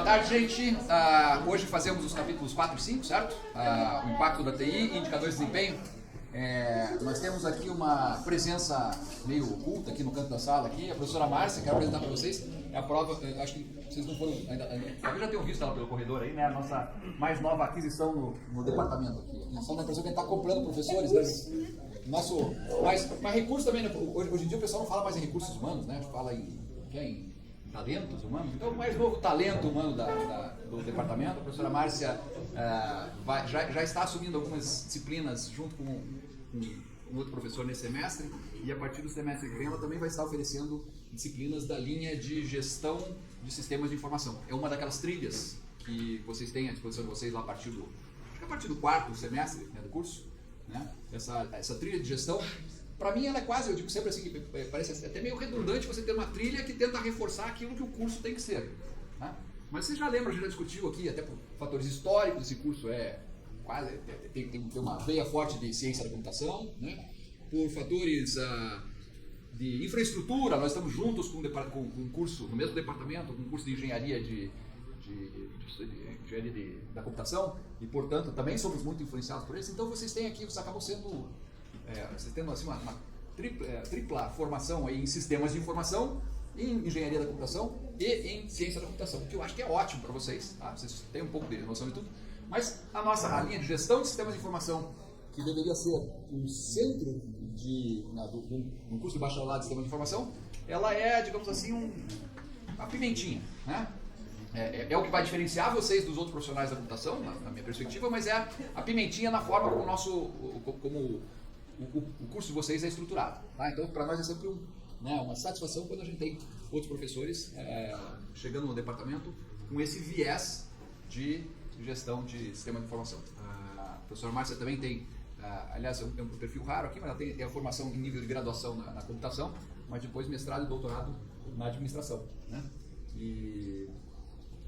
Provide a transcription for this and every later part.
tarde, gente. Hoje fazemos os capítulos 4 e 5, certo? O impacto da TI e indicadores de desempenho. Nós temos aqui uma presença meio oculta aqui no canto da sala. Aqui, a professora Márcia, quero apresentar para vocês. É a prova, acho que vocês não foram ainda talvez já tenham visto ela pelo corredor aí, né? A nossa mais nova aquisição no departamento aqui. Só na impressão que a gente está comprando professores, né? Mas recursos também, né? Hoje em dia o pessoal não fala mais em recursos humanos, né? Fala em talentos humanos. Então, o mais novo talento humano do departamento, a professora Márcia já está assumindo algumas disciplinas junto com um outro professor nesse semestre, e a partir do semestre que vem ela também vai estar oferecendo disciplinas da linha de gestão de sistemas de informação. É uma daquelas trilhas que vocês têm à disposição de vocês lá a partir do quarto semestre, né, do curso, né? Essa trilha de gestão, para mim ela é quase, eu digo sempre assim, que parece até meio redundante você ter uma trilha que tenta reforçar aquilo que o curso tem que ser, né? Mas vocês já lembram, a gente já discutiu aqui, até por fatores históricos, esse curso tem uma veia forte de ciência da computação, né? Por fatores de infraestrutura, nós estamos juntos com um curso, no mesmo departamento, com um curso de engenharia da computação, e portanto também somos muito influenciados por eles. Então vocês têm aqui, vocês acabam sendo, vocês tendo assim, uma tripla formação aí em sistemas de informação, em engenharia da computação e em ciência da computação, que eu acho que é ótimo para vocês, tá? Vocês têm um pouco de noção de tudo, mas a linha de gestão de sistemas de informação, que deveria ser um centro de um curso de bacharelado de sistemas de informação, ela é, digamos assim, uma pimentinha, né? É o que vai diferenciar vocês dos outros profissionais da computação, na minha perspectiva, mas é a pimentinha na forma como o curso de vocês é estruturado, tá? Então, para nós é sempre uma satisfação quando a gente tem outros professores chegando no departamento com esse viés de gestão de sistema de informação. A professora Márcia também tem, aliás, é um perfil raro aqui, mas ela tem a formação em nível de graduação na computação, mas depois mestrado e doutorado na administração, né? E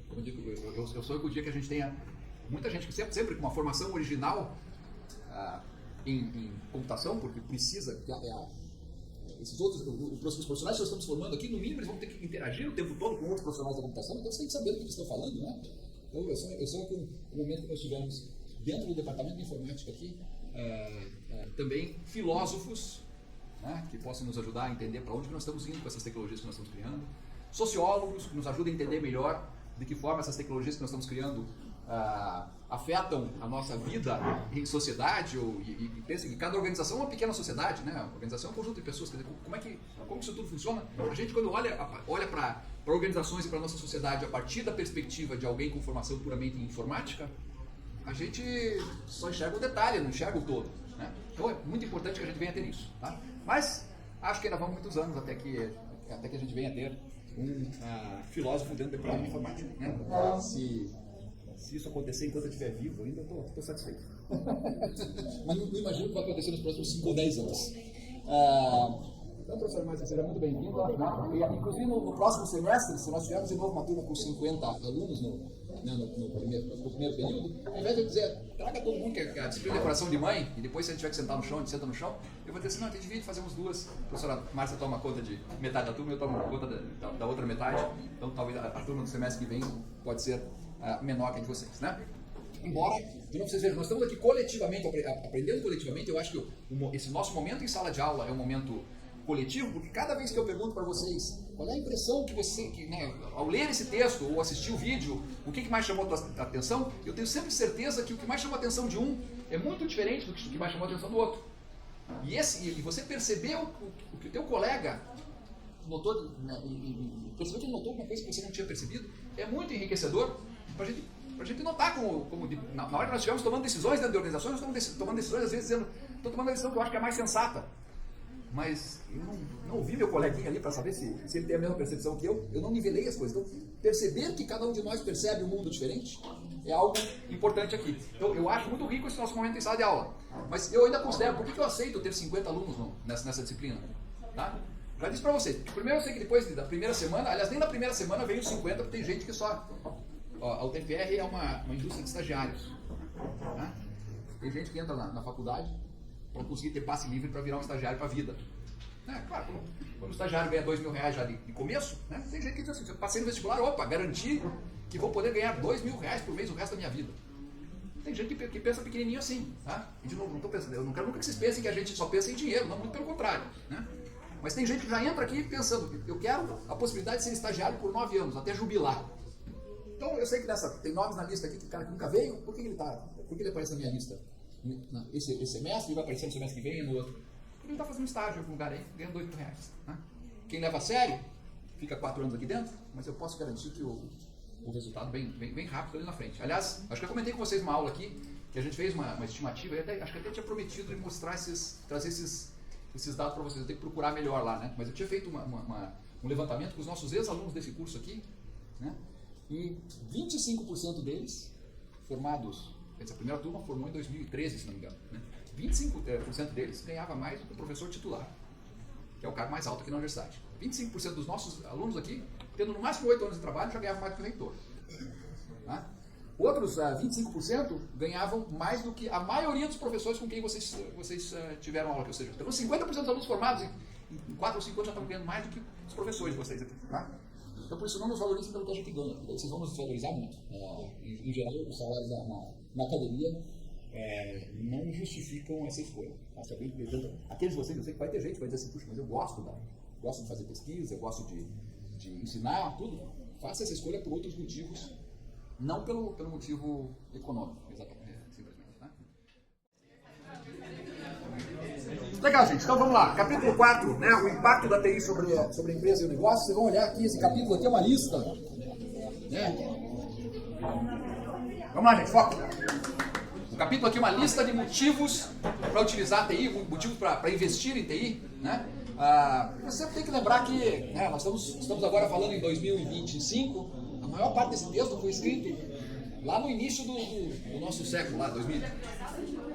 como eu digo, eu sonho com o dia que a gente tenha muita gente que sempre com uma formação original em computação, porque precisa, esses outros, os profissionais que nós estamos formando aqui, no mínimo eles vão ter que interagir o tempo todo com outros profissionais da computação, então você tem que saber do que eles estão falando, né? Então eu sonho com o momento que nós tivemos dentro do departamento de informática aqui, também filósofos, né, que possam nos ajudar a entender para onde nós estamos indo com essas tecnologias que nós estamos criando, sociólogos que nos ajudem a entender melhor de que forma essas tecnologias que nós estamos criando afetam a nossa vida em sociedade, e pensa que cada organização é uma pequena sociedade, né? A organização é um conjunto de pessoas, quer dizer, como isso tudo funciona? A gente, quando olha para organizações e para a nossa sociedade a partir da perspectiva de alguém com formação puramente em informática, a gente só enxerga o detalhe, não enxerga o todo, né? Então é muito importante que a gente venha a ter isso, tá? Mas acho que ainda vão muitos anos até que a gente venha a ter um filósofo dentro do departamento de informática, né? Se isso acontecer enquanto eu estiver vivo, ainda estou satisfeito. Mas não imagino o que vai acontecer nos próximos 5 ou 10 anos. Então, professor Márcia, seja muito bem-vindo. Né? Inclusive, no próximo semestre, se nós tivermos de novo uma turma com 50 alunos no primeiro período, ao invés de eu dizer, traga todo mundo que é a disciplina de decoração de mãe, e depois se a gente tiver que sentar no chão, a gente senta no chão, eu vou dizer assim, não, a gente divide, fazemos duas. A professora Márcia toma conta de metade da turma, eu tomo conta da outra metade. Então, talvez a turma do semestre que vem pode ser menor que a de vocês, né? Embora, de novo, vocês vejam, nós estamos aqui coletivamente, aprendendo coletivamente. Eu acho que esse nosso momento em sala de aula é um momento coletivo, porque cada vez que eu pergunto para vocês qual é a impressão que você, ao ler esse texto ou assistir o vídeo, o que mais chamou a tua atenção, eu tenho sempre certeza que o que mais chamou a atenção de um é muito diferente do que mais chamou a atenção do outro. E você percebeu o que o teu colega notou, né, e percebeu que ele notou alguma coisa que você não tinha percebido, é muito enriquecedor para a gente notar na hora que nós estivermos tomando decisões dentro de organizações, nós estamos tomando decisões, às vezes, dizendo, estou tomando a decisão que eu acho que é a mais sensata, mas eu não ouvi meu coleguinha ali para saber se ele tem a mesma percepção que eu não nivelei as coisas. Então, perceber que cada um de nós percebe um mundo diferente é algo importante aqui. Então, eu acho muito rico esse nosso momento em sala de aula, mas eu ainda considero, por que eu aceito ter 50 alunos nessa disciplina? Tá? Já disse para vocês, primeiro eu sei que depois da primeira semana, aliás, nem na primeira semana veio 50, porque tem gente que só... a UTFR é uma indústria de estagiários. Tá? Tem gente que entra na faculdade para conseguir ter passe livre para virar um estagiário para a vida. Claro, quando o estagiário ganha R$2.000 já de começo, né, tem gente que diz assim, passei no vestibular, opa, garanti que vou poder ganhar R$2.000 por mês o resto da minha vida. Tem gente que pensa pequenininho assim, tá? E de novo, não estou pensando, eu não quero nunca que vocês pensem que a gente só pensa em dinheiro, não, muito pelo contrário, né? Mas tem gente que já entra aqui pensando, eu quero a possibilidade de ser estagiário por 9 anos, até jubilar. Então eu sei que tem nomes na lista aqui que o cara que nunca veio, por que ele aparece na minha lista? Esse semestre, ele vai aparecer no semestre que vem e no outro. Porque ele está fazendo estágio em algum lugar aí, ganhando R$2.000. Né? Quem leva a sério, fica 4 anos aqui dentro, mas eu posso garantir que o resultado bem rápido ali na frente. Aliás, acho que eu comentei com vocês uma aula aqui, que a gente fez uma estimativa, e acho que até tinha prometido de mostrar trazer esses dados para vocês. Eu tenho que procurar melhor lá, né? Mas eu tinha feito um levantamento com os nossos ex-alunos desse curso aqui, né? E 25% deles, formados, essa primeira turma formou em 2013, se não me engano, né? 25% deles ganhava mais do que o professor titular, que é o cargo mais alto aqui na universidade. 25% dos nossos alunos aqui, tendo no máximo 8 anos de trabalho, já ganhavam mais do que o reitor. Tá? Outros 25% ganhavam mais do que a maioria dos professores com quem vocês tiveram aula aqui. Ou seja, então 50% dos alunos formados em 4 ou 5 anos já estão ganhando mais do que os professores de vocês aqui. Tá? Então por isso não nos valorizem pelo que a gente ganha, porque vocês vão nos desvalorizar muito. Em geral, os salários na academia não justificam essa escolha. Tá? Aqueles de vocês, eu sei que vai ter gente que vai dizer assim, puxa, mas eu gosto de fazer pesquisa, eu gosto de ensinar, tudo. Faça essa escolha por outros motivos, não pelo motivo econômico, exatamente, simplesmente. Tá? Legal, gente. Então vamos lá. Capítulo 4, né? O impacto da TI sobre a empresa e o negócio. Vocês vão olhar aqui, esse capítulo aqui é uma lista. Né? Vamos lá, gente. Foco. O capítulo aqui é uma lista de motivos para utilizar a TI, motivos para investir em TI, né? Você tem que lembrar que nós estamos agora falando em 2025, a maior parte desse texto foi escrito lá no início do nosso século, lá 2000,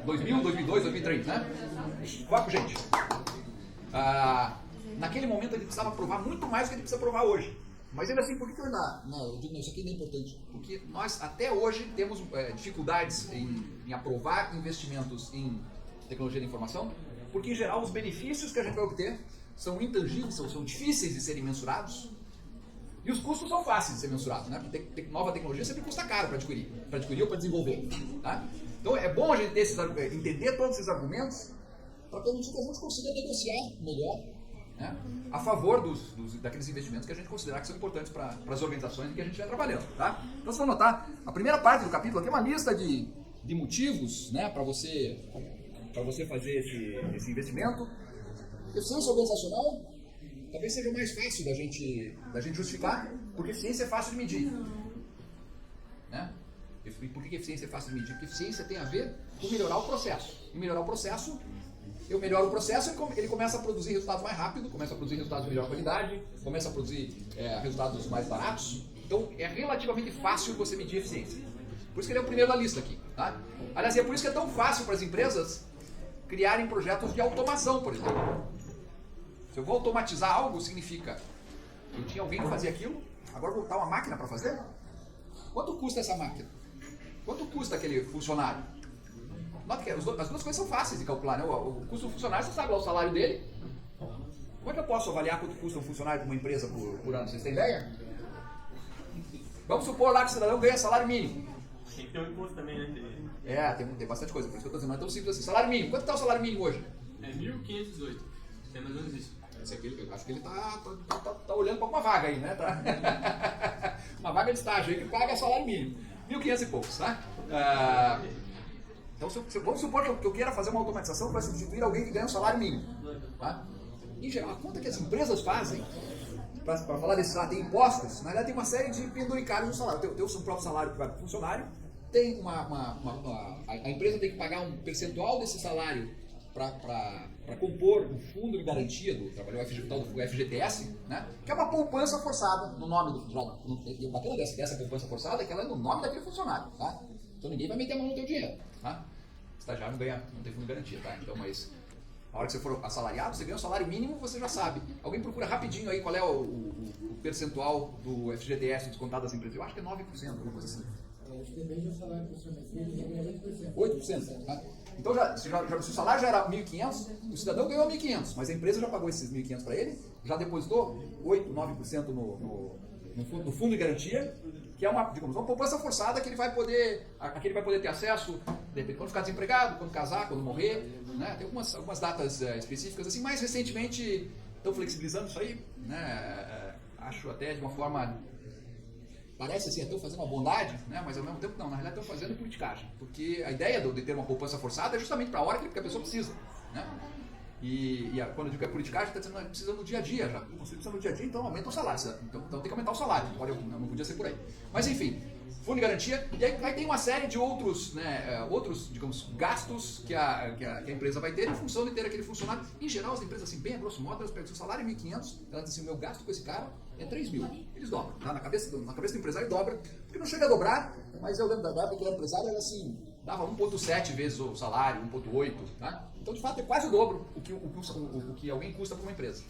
2002, 2003, né? Foco, gente. Naquele momento ele precisava provar muito mais do que ele precisa provar hoje. Mas ainda assim, por que eu digo, isso aqui não é importante? Porque nós até hoje temos dificuldades em aprovar investimentos em tecnologia da informação, porque em geral os benefícios que a gente vai obter são intangíveis, são difíceis de serem mensurados, e os custos são fáceis de ser mensurados, né? Porque nova tecnologia sempre custa caro para adquirir ou para desenvolver. Tá? Então é bom a gente entender todos esses argumentos para permitir que a gente consiga negociar melhor, né? A favor daqueles investimentos que a gente considerar que são importantes para as organizações em que a gente vai trabalhando. Tá? Então vocês vão notar, a primeira parte do capítulo aqui é uma lista de motivos, né, para você fazer esse investimento. Eficiência organizacional talvez seja o mais fácil da gente justificar, porque eficiência é fácil de medir. Né? E por que eficiência é fácil de medir? Porque eficiência tem a ver com melhorar o processo. E melhorar o processo, eu melhoro o processo e ele começa a produzir resultados mais rápido, começa a produzir resultados de melhor qualidade, começa a produzir resultados mais baratos. Então é relativamente fácil você medir eficiência. Por isso que ele é o primeiro da lista aqui. Tá? Aliás, é por isso que é tão fácil para as empresas criarem projetos de automação, por exemplo. Se eu vou automatizar algo, significa eu tinha alguém que fazia aquilo, agora vou botar uma máquina para fazer? Quanto custa essa máquina? Quanto custa aquele funcionário? Nota que as duas coisas são fáceis de calcular, né? O custo do funcionário, você sabe lá o salário dele. Como é que eu posso avaliar quanto custa um funcionário de uma empresa por ano? Vocês têm ideia? Vamos supor lá que o cidadão ganha salário mínimo. Tem que ter um imposto também, né? Tem bastante coisa, por isso que eu estou dizendo, não é tão simples assim. Salário mínimo, quanto está o salário mínimo hoje? É 1.518, é mais ou menos isso. Esse aqui, eu acho que ele tá olhando para uma vaga aí, né? Tá? Uma vaga de estágio aí que paga salário mínimo. 1.500 e poucos, tá? Então, vamos supor que eu queira fazer uma automatização para substituir alguém que ganha um salário mínimo. Tá? Em geral, a conta que as empresas fazem, para falar desse salário, tem impostos, na verdade tem uma série de penduricários no salário. Tem o seu próprio salário que vai para o funcionário, tem a empresa tem que pagar um percentual desse salário para compor um fundo de garantia do trabalho, do FGTS, né? Que é uma poupança forçada no nome do. E o bacana dessa poupança forçada é que ela é no nome daquele funcionário. Tá? Então ninguém vai meter a mão no teu dinheiro. Tá? O estagiário não tem fundo de garantia. Tá? Então, mas a hora que você for assalariado, você ganha o salário mínimo, você já sabe. Alguém procura rapidinho aí qual é o percentual do FGTS descontado das empresas. Eu acho que é 9%, alguma coisa assim. Acho que depende do salário profissional, ele ganha 8%. 8%? Tá? Então, se o salário já era 1.500, o cidadão ganhou 1.500, mas a empresa já pagou esses 1.500 para ele, já depositou 8, 9% no fundo de garantia, que é uma poupança forçada que ele vai poder ter acesso, de repente, quando ficar desempregado, quando casar, quando morrer, né? Tem algumas datas específicas assim. Mais recentemente estão flexibilizando isso aí, né? Acho até de uma forma, parece assim, estão fazendo uma bondade, né? Mas ao mesmo tempo não, na realidade estão fazendo politicagem, porque a ideia de ter uma poupança forçada é justamente para a hora que a pessoa precisa, né? Quando eu digo que é politicagem, está dizendo que precisa no dia a dia já. Você precisa no dia a dia, então aumenta o salário. Então tem que aumentar o salário. Não podia ser por aí. Mas enfim, fundo de garantia. E aí tem uma série de outros, né, digamos, gastos que a empresa vai ter em função de ter aquele funcionário. Em geral, as empresas, assim, bem a grosso modo, elas pegam o salário em 1.500, elas dizem assim, o meu gasto com esse cara é 3.000. Eles dobram. Tá? Na cabeça do empresário dobra. Porque não chega a dobrar, mas eu lembro da época que o empresário era assim, dava 1,7 vezes o salário, 1,8, tá? Então, de fato, é quase o dobro o que alguém custa para uma empresa.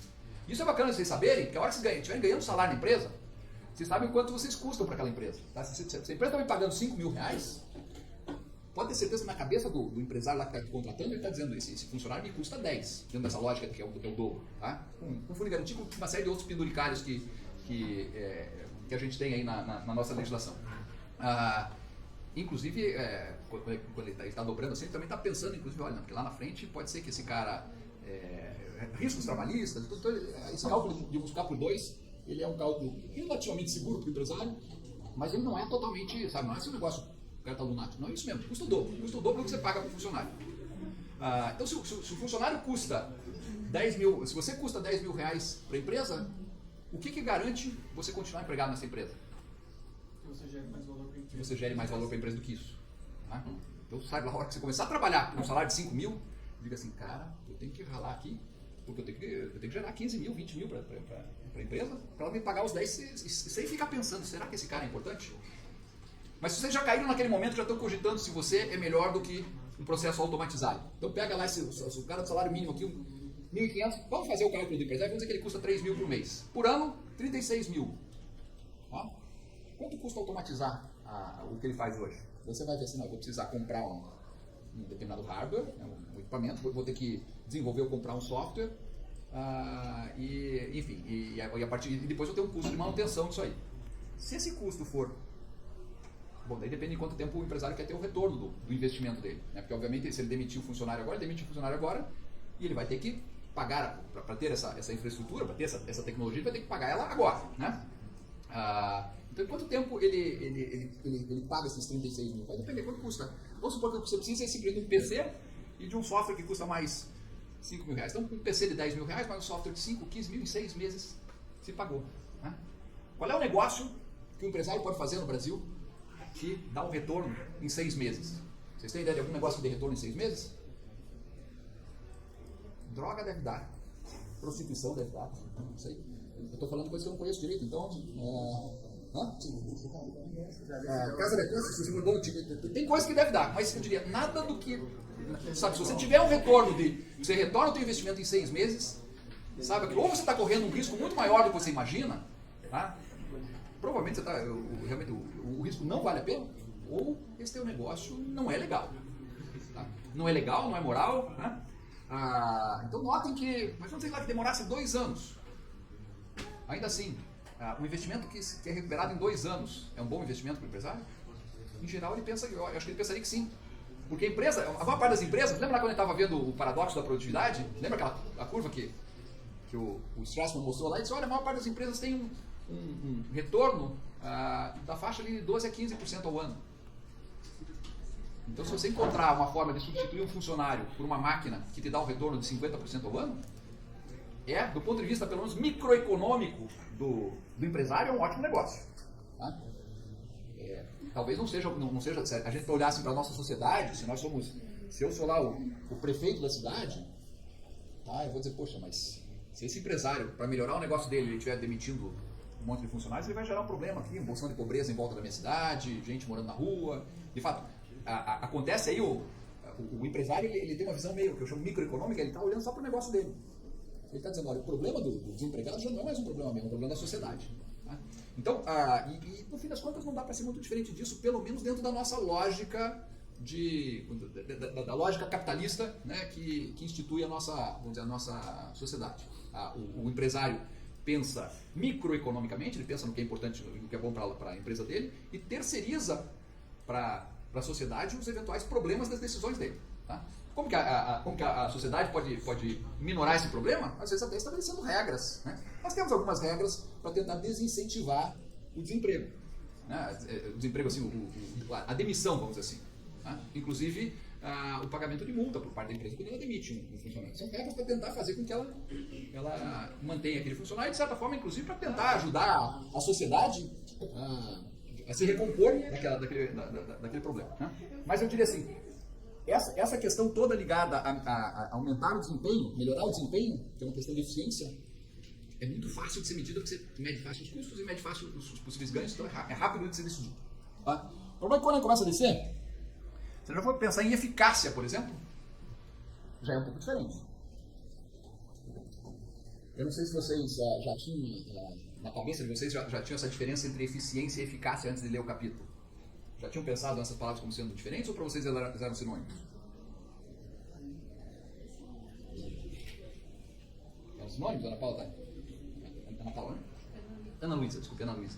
Isso é bacana vocês saberem, porque a hora que vocês estiverem ganhando salário na empresa, vocês sabem o quanto vocês custam para aquela empresa. Tá? Se a empresa está me pagando 5 mil reais, pode ter certeza que na cabeça do empresário lá que está contratando, ele está dizendo, esse funcionário me custa 10, dentro dessa lógica que é o dobro. Tá? Com fundo de garantia, com uma série de outros penduricários que a gente tem aí na nossa legislação. Inclusive, quando ele está dobrando assim, ele também está pensando, inclusive, olha, porque lá na frente pode ser que esse cara, riscos trabalhistas, esse cálculo de buscar por 2, ele é um cálculo relativamente seguro para o empresário, mas ele não é totalmente, sabe, não é esse negócio, o cara está lunático, não é isso mesmo, custa o dobro do que você paga para o funcionário. Então, se o funcionário custa 10 mil, se você custa 10 mil reais para a empresa, o que garante você continuar empregado nessa empresa? Você gera mais valor para a empresa. Você gere mais valor para a empresa do que isso. Tá? Então, sabe, na hora que você começar a trabalhar com um salário de 5 mil, diga assim, cara, eu tenho que ralar aqui, porque eu tenho que gerar 15 mil, 20 mil para a empresa, para ela me pagar os 10 sem ficar pensando, será que esse cara é importante? Mas se vocês já caíram naquele momento, já estão cogitando se você é melhor do que um processo automatizado. Então pega lá o cara do salário mínimo aqui, 1.500, vamos fazer o cálculo do empresário, vamos dizer que ele custa 3 mil por mês. Por ano, 36 mil. Tá? Quanto custa automatizar o que ele faz hoje? Você vai ver assim, não, eu vou precisar comprar um determinado hardware, um equipamento, vou ter que desenvolver ou comprar um software, e depois eu tenho um custo de manutenção disso aí. Se esse custo for... Bom, daí depende de quanto tempo o empresário quer ter o retorno do investimento dele. Né? Porque, obviamente, se ele demitir o funcionário agora, e ele vai ter que pagar, para ter essa infraestrutura, para ter essa tecnologia, ele vai ter que pagar ela agora. Né? Então, quanto tempo ele paga esses 36 mil? Vai depender quanto custa. Vamos supor que você precisa simplesmente de um PC e de um software que custa mais 5 mil reais. Então, um PC de 10 mil reais, mais um software de 5, 15 mil, em 6 meses se pagou. Né? Qual é o negócio que o empresário pode fazer no Brasil que dá um retorno em 6 meses? Vocês têm ideia de algum negócio que dê retorno em 6 meses? Droga deve dar. Prostituição deve dar. Não sei. Eu estou falando coisas que eu não conheço direito, então... casa de aposta, se você mudou, tem coisa que deve dar, mas eu diria, nada do que... Sabe, se você tiver um retorno você retorna o seu investimento em 6 meses, sabe, que ou você está correndo um risco muito maior do que você imagina, tá? Provavelmente você realmente o risco não vale a pena, ou esse teu negócio não é legal. Tá? Não é legal, não é moral. Né? Então notem que, mas vamos dizer que demorasse 2 anos. Ainda assim, um investimento que é recuperado em 2 anos é um bom investimento para o empresário? Em geral, eu acho que ele pensaria que sim. Porque a maior parte das empresas, lembra lá quando ele estava vendo o paradoxo da produtividade? Lembra a curva que o Strassman mostrou lá? Ele disse, olha, a maior parte das empresas tem um retorno da faixa de 12% a 15% ao ano. Então, se você encontrar uma forma de substituir um funcionário por uma máquina que te dá um retorno de 50% ao ano, do ponto de vista, pelo menos, microeconômico do empresário, é um ótimo negócio. Tá? Talvez não seja, se a gente olhasse para a nossa sociedade, se eu sou lá o prefeito da cidade, tá, eu vou dizer, poxa, mas se esse empresário, para melhorar o negócio dele, ele estiver demitindo um monte de funcionários, ele vai gerar um problema aqui, uma bolsão de pobreza em volta da minha cidade, gente morando na rua. De fato, acontece aí, o empresário ele tem uma visão meio, que eu chamo microeconômica, ele está olhando só para o negócio dele. Ele está dizendo, olha, o problema do desempregado já não é mais um problema meu, é um problema da sociedade. Tá? Então, no fim das contas, não dá para ser muito diferente disso, pelo menos dentro da nossa lógica da lógica capitalista, né, que institui a nossa sociedade. O empresário pensa microeconomicamente, ele pensa no que é importante, no que é bom para a empresa dele, e terceiriza para a sociedade os eventuais problemas das decisões dele. Tá? Como que a sociedade pode minorar esse problema? Às vezes até estabelecendo regras. Né? Nós temos algumas regras para tentar desincentivar o desemprego. Né? O desemprego, assim, a demissão, vamos dizer assim. Né? Inclusive, o pagamento de multa por parte da empresa quando ela demite um funcionário. São regras para tentar fazer com que ela mantenha aquele funcionário e, de certa forma, inclusive, para tentar ajudar a sociedade a se recompor daquele problema. Né? Mas eu diria assim, essa questão toda ligada a aumentar o desempenho, melhorar o desempenho, que é uma questão de eficiência, é muito fácil de ser medida porque você mede fácil os custos e mede fácil os possíveis ganhos, então é rápido de ser decidido. Tá? O problema é que quando começa a descer, você já for pensar em eficácia, por exemplo, já é um pouco diferente. Eu não sei se vocês já tinham, na cabeça de vocês, já tinham essa diferença entre eficiência e eficácia antes de ler o capítulo. Já tinham pensado nessas palavras como sendo diferentes ou para vocês elas eram sinônimos? Eram sinônimos, Ana Paula? Ana Paula, né? Ana Luísa, desculpe, Ana Luísa.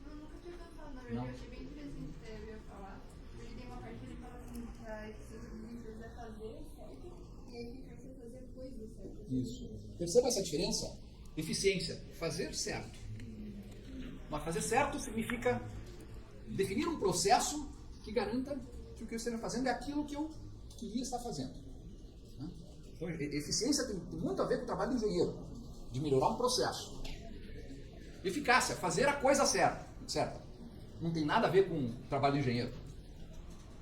Não, nunca tinha pensado, na verdade, eu achei bem interessante o que você ia falar, porque tem uma parte que ele fala assim, que a eficiência é fazer certo e a eficácia é fazer coisas certas. Isso. Perceba essa diferença? Eficiência, fazer certo. Mas fazer certo significa definir um processo que garanta que o que eu esteja fazendo é aquilo que eu queria estar fazendo. Então, eficiência tem muito a ver com o trabalho do engenheiro, de melhorar um processo. Eficácia, fazer a coisa certa. Não tem nada a ver com o trabalho do engenheiro.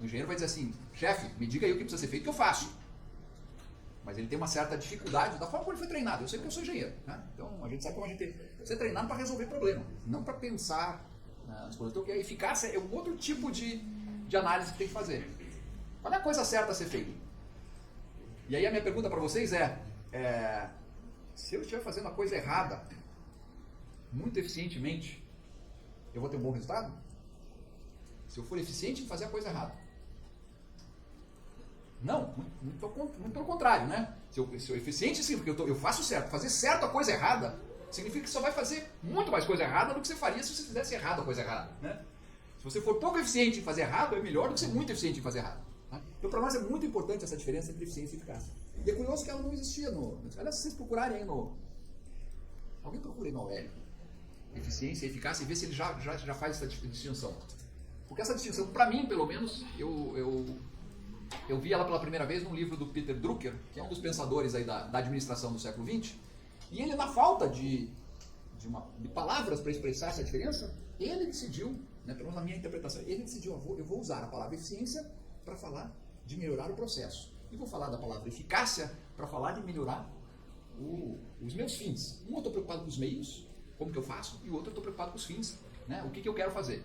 O engenheiro vai dizer assim, chefe, me diga aí o que precisa ser feito que eu faço. Mas ele tem uma certa dificuldade da forma como ele foi treinado. Eu sei que eu sou engenheiro. Né? Então a gente sabe como a gente tem que ser treinado para resolver problema, não para pensar nas coisas. Então a eficácia é um outro tipo de análise que tem que fazer. Qual é a coisa certa a ser feita? E aí a minha pergunta para vocês se eu estiver fazendo a coisa errada, muito eficientemente, eu vou ter um bom resultado? Se eu for eficiente em fazer a coisa errada? Não, muito pelo contrário, né? Se eu eficiente sim, porque eu faço certo. Fazer certo a coisa errada significa que você vai fazer muito mais coisa errada do que você faria se você fizesse errado a coisa errada, né? Se você for pouco eficiente em fazer errado, é melhor do que ser muito eficiente em fazer errado. Tá? Então, para nós é muito importante essa diferença entre eficiência e eficácia. E é curioso que ela não existia aliás, se vocês procurarem aí alguém procure no Aurélio. Eficiência e eficácia e ver se ele já faz essa distinção. Porque essa distinção, para mim, pelo menos, eu vi ela pela primeira vez num livro do Peter Drucker, que é um dos pensadores aí da administração do século XX, e ele, na falta de palavras para expressar essa diferença, ele decidiu, né, pelo menos na minha interpretação, ele decidiu, eu vou usar a palavra eficiência para falar de melhorar o processo, e vou falar da palavra eficácia para falar de melhorar os meus fins. Um eu estou preocupado com os meios, como que eu faço, e o outro eu estou preocupado com os fins, né, o que eu quero fazer.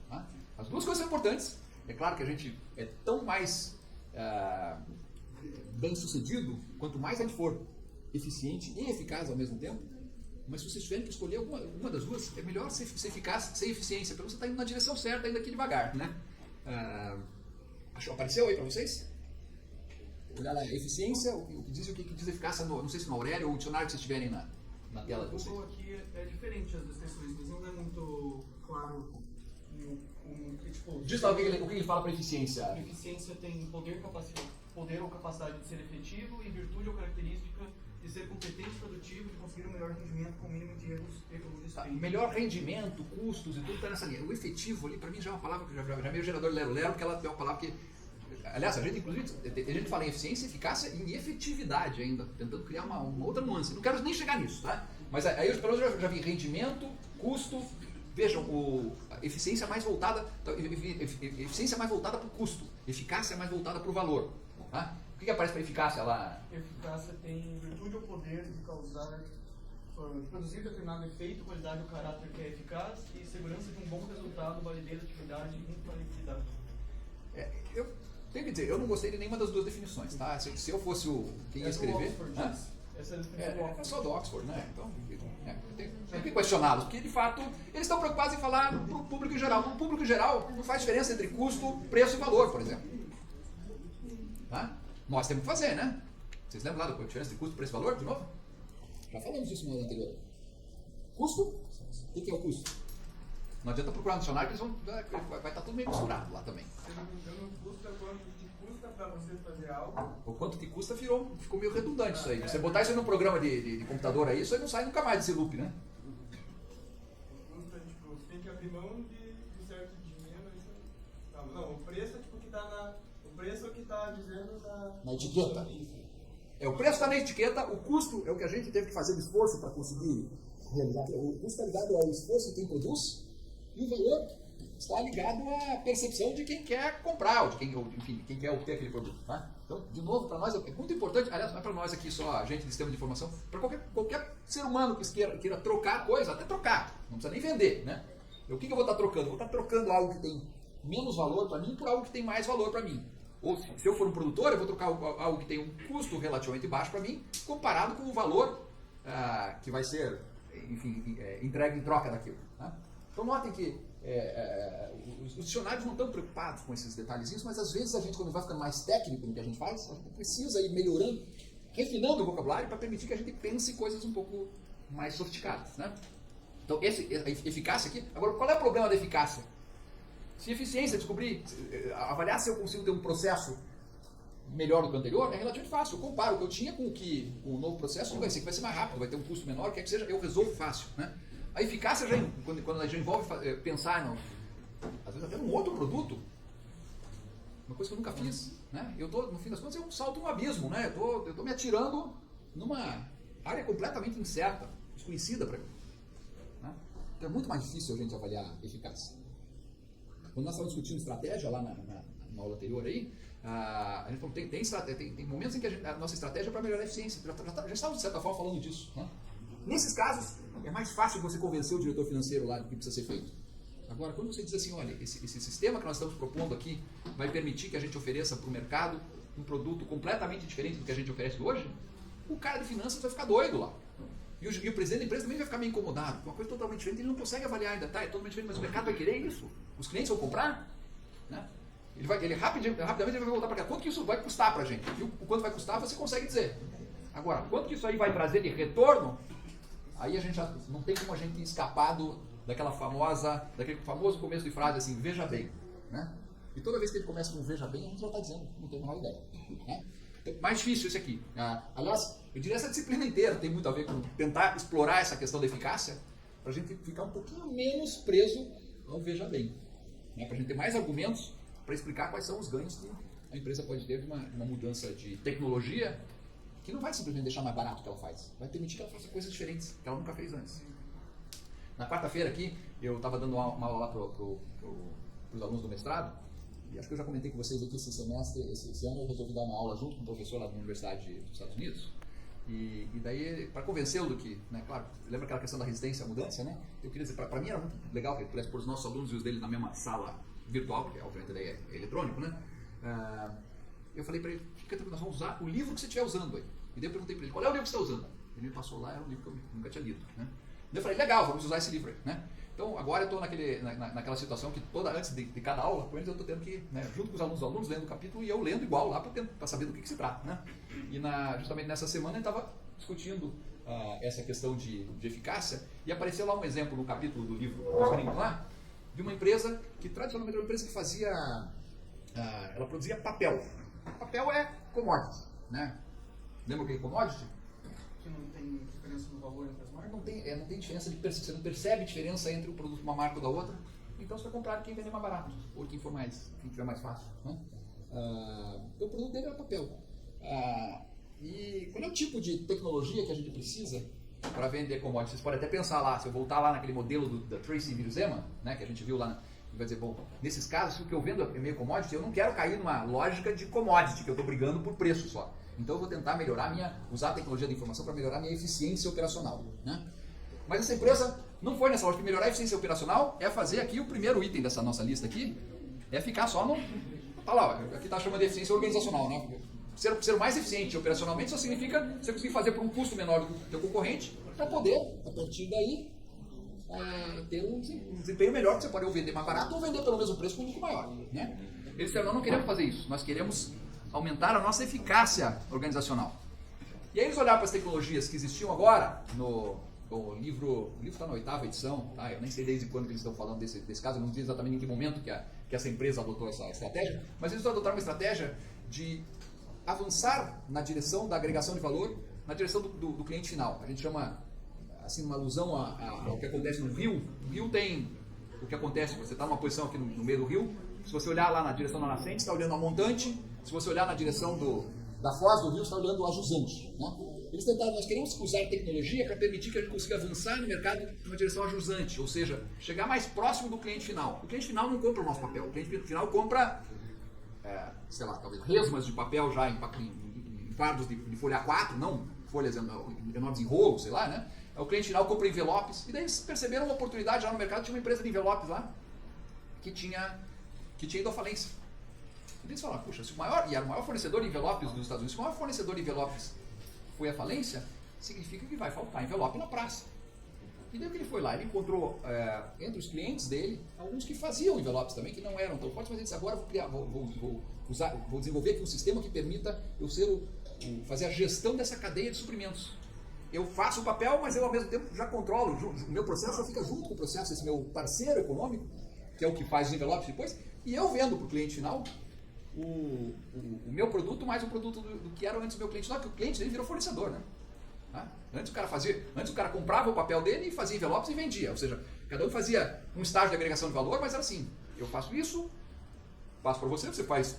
Tá? As duas coisas são importantes. É claro que a gente é tão mais bem sucedido quanto mais a gente for eficiente e eficaz ao mesmo tempo, mas se vocês tiverem que escolher uma das duas, é melhor ser eficaz sem eficiência, pelo menos você está indo na direção certa, ainda aqui devagar, né? Apareceu aí para vocês? Olhar lá, eficiência, o que diz eficácia, não sei se no Aurélio ou o dicionário que vocês tiverem na tela de vocês. O aqui é diferente as descrições, mas não é muito claro. Diz lá o que ele fala para eficiência. Eficiência tem poder ou capacidade de ser efetivo e virtude ou característica de ser competente e produtivo, de conseguir um melhor rendimento com o mínimo de erros e melhor rendimento, custos e tudo está nessa linha. O efetivo ali, para mim, já é uma palavra que já é meio gerador lero-lero, porque ela é uma palavra que... Aliás, a gente, inclusive, a gente fala em eficiência, eficácia e em efetividade ainda, tentando criar uma outra nuance. Não quero nem chegar nisso, tá? Mas aí eu, pelo menos, já vi rendimento, custo... Vejam, a eficiência mais voltada para o custo, eficácia mais voltada para o valor. Tá? O que aparece para eficácia lá? Eficácia tem virtude ou poder de causar, de produzir determinado efeito, qualidade ou caráter que é eficaz e segurança de um bom resultado, validez, atividade e infalibilidade. Eu tenho que dizer, eu não gostei de nenhuma das duas definições, tá? Se eu fosse quem ia escrever... Essa é a definição do Oxford. É só do Oxford, né? Então, tem que questioná-los, porque de fato eles estão preocupados em falar para o público em geral. Para o público em geral não faz diferença entre custo, preço e valor, por exemplo. Tá? Nós temos que fazer, né? Vocês lembram lá da diferença entre custo, preço e valor, de novo? Já falamos isso no ano anterior. Custo? O que é o custo? Não adianta procurar no dicionário que eles vai estar tudo meio misturado lá também. Se não me engano, custa quanto te custa para você fazer algo. O quanto que custa ficou meio redundante isso aí. Você botar isso aí num programa de computador aí, isso aí não sai nunca mais desse loop, né? Custa, tipo, você tem que abrir mão de certo dinheiro. Não, o preço é tipo que tá na. O preço é o que está dizendo na etiqueta. O preço está na etiqueta, o custo é o que a gente teve que fazer de esforço para conseguir realizar. O custo está ligado ao esforço de quem produz e o valor está ligado à percepção de quem quer comprar, ou de quem quer obter aquele produto. Tá? Então, de novo, para nós é muito importante, aliás, não é para nós aqui só, a gente de sistema de informação, para qualquer ser humano que queira trocar coisa, até trocar, não precisa nem vender. Né? O que eu vou estar trocando? Vou estar trocando algo que tem menos valor para mim por algo que tem mais valor para mim. Ou se eu for um produtor, eu vou trocar algo que tem um custo relativamente baixo para mim, comparado com o valor que vai ser, enfim, entregue em troca daquilo. Tá? Então notem que os dicionários não estão preocupados com esses detalhezinhos, mas às vezes a gente, quando vai ficando mais técnico no que a gente faz, a gente precisa ir melhorando, refinando o vocabulário para permitir que a gente pense coisas um pouco mais sofisticadas. Né? Então, a eficácia aqui. Agora, qual é o problema da eficácia? Se eficiência descobrir, avaliar se eu consigo ter um processo melhor do que o anterior, é relativamente fácil. Eu comparo o que eu tinha com o novo processo, vai ser mais rápido, vai ter um custo menor, quer que seja, eu resolvo fácil. Né? A eficácia, quando ela já envolve pensar, às vezes até num outro produto, uma coisa que eu nunca fiz. Né? No fim das contas, eu salto um abismo. Né? Eu estou me atirando numa área completamente incerta, desconhecida para mim. Né? Então é muito mais difícil a gente avaliar eficácia. Quando nós estávamos discutindo estratégia lá na aula anterior aí, a gente falou, tem momentos em que a nossa estratégia é para melhorar a eficiência. Já estávamos, de certa forma, falando disso. Né? Nesses casos, é mais fácil você convencer o diretor financeiro lá do que precisa ser feito. Agora, quando você diz assim, olha, esse sistema que nós estamos propondo aqui vai permitir que a gente ofereça para o mercado um produto completamente diferente do que a gente oferece hoje, o cara de finanças vai ficar doido lá. E o presidente da empresa também vai ficar meio incomodado. Uma coisa totalmente diferente, ele não consegue avaliar ainda. Tá, é totalmente diferente, mas o mercado vai querer isso. Os clientes vão comprar. Né? Ele rapidamente vai voltar para cá. Quanto que isso vai custar para a gente? E o quanto vai custar, você consegue dizer. Agora, quanto que isso aí vai trazer de retorno, aí a gente já não tem como a gente escapar daquele famoso começo de frase assim, veja bem. Né? E toda vez que ele começa com veja bem, a gente já está dizendo, não tem a menor ideia. Né? Então, mais difícil esse aqui. Aliás, eu diria essa disciplina inteira tem muito a ver com tentar explorar essa questão da eficácia para a gente ficar um pouquinho menos preso ao veja bem. Né? Para a gente ter mais argumentos para explicar quais são os ganhos que a empresa pode ter de uma mudança de tecnologia que não vai simplesmente deixar mais barato o que ela faz, vai permitir que ela faça coisas diferentes que ela nunca fez antes. Na quarta-feira aqui, eu estava dando uma aula lá para os alunos do mestrado, e acho que eu já comentei com vocês aqui esse semestre, esse ano eu resolvi dar uma aula junto com um professor lá da Universidade dos Estados Unidos, e daí, para convencê-lo do que, né, claro, lembra aquela questão da resistência à mudança, né? Eu queria dizer, para mim era muito legal que ele pudesse pôr os nossos alunos e os dele na mesma sala virtual, porque obviamente daí é eletrônico, né? Eu falei para ele, fica tranquilo, nós vamos usar o livro que você estiver usando aí. E daí eu perguntei para ele, qual é o livro que você está usando? Ele me passou lá, era um livro que eu nunca tinha lido. Né? Daí eu falei, legal, vamos usar esse livro aí. Né? Então agora eu estou naquela situação que antes de cada aula, com eles eu estou tendo que, né, junto com os alunos lendo o capítulo e eu lendo igual lá para saber do que se trata. Né? E justamente nessa semana eu estava discutindo essa questão de eficácia e apareceu lá um exemplo no capítulo do livro dos gringos lá, de uma empresa que tradicionalmente era uma empresa que fazia, ela produzia papel. Papel é commodity, né? Lembra o que é commodity? Que não tem diferença no valor entre as marcas? Não tem diferença de você não percebe diferença entre o produto de uma marca ou da outra, então você vai comprar quem vender mais barato, ou quem for quem tiver mais fácil. Né? O produto dele é papel. E qual é o tipo de tecnologia que a gente precisa para vender commodities? Vocês podem até pensar lá, se eu voltar lá naquele modelo da Tracy Virusema, né, que a gente viu lá, vai dizer, bom, nesses casos, se o que eu vendo é meio commodity, eu não quero cair numa lógica de commodity, que eu estou brigando por preço só. Então eu vou tentar usar a tecnologia da informação para melhorar a minha eficiência operacional. Né? Mas essa empresa não foi nessa lógica de melhorar a eficiência operacional, é fazer aqui o primeiro item dessa nossa lista aqui, é ficar só no... Tá lá, aqui está chamando de eficiência organizacional, né? Ser mais eficiente operacionalmente só significa você conseguir fazer por um custo menor do que o teu concorrente, para poder, a partir daí, ter um desempenho melhor, que você pode ou vender mais barato ou vender pelo mesmo preço com um lucro maior. Né? Eles disseram, nós não queremos fazer isso, nós queremos aumentar a nossa eficácia organizacional. E aí eles olharam para as tecnologias que existiam agora Bom, o livro está na 8ª edição, tá? Eu nem sei desde quando que eles estão falando desse caso, eu não sei exatamente em que momento que essa empresa adotou essa estratégia, mas eles adotaram uma estratégia de avançar na direção da agregação de valor, na direção do cliente final. A gente chama, assim, uma alusão ao que acontece no rio. No rio tem o que acontece, você está numa posição aqui no meio do rio, se você olhar lá na direção da nascente, você está olhando a montante, se você olhar na direção da foz do rio, você está olhando a jusante, né? Eles tentaram, nós queremos usar tecnologia para permitir que a gente consiga avançar no mercado numa direção ajusante, ou seja, chegar mais próximo do cliente final. O cliente final não compra o nosso papel, o cliente final compra, sei lá, talvez resmas de papel já em fardos de folha A4, não folhas enormes em rolo, sei lá, né? O cliente final compra envelopes, e daí eles perceberam uma oportunidade lá no mercado, tinha uma empresa de envelopes lá, que tinha ido à falência. E eles falaram, puxa, se e era o maior fornecedor de envelopes dos Estados Unidos, se o maior fornecedor de envelopes foi à falência, significa que vai faltar envelope na praça. E daí o que ele foi lá? Ele encontrou entre os clientes dele alguns que faziam envelopes também, que não eram tão fortes, mas ele disse, agora vou desenvolver aqui um sistema que permita eu fazer a gestão dessa cadeia de suprimentos. Eu faço o papel, mas eu ao mesmo tempo já controlo, o meu processo já fica junto com o processo, esse meu parceiro econômico, que é o que faz os envelopes depois, e eu vendo para o cliente final o meu produto mais o produto do que era antes do meu cliente final, que o cliente dele virou fornecedor, né? Antes o cara comprava o papel dele e fazia envelopes e vendia, ou seja, cada um fazia um estágio de agregação de valor, mas era assim, eu faço isso, passo para você, você faz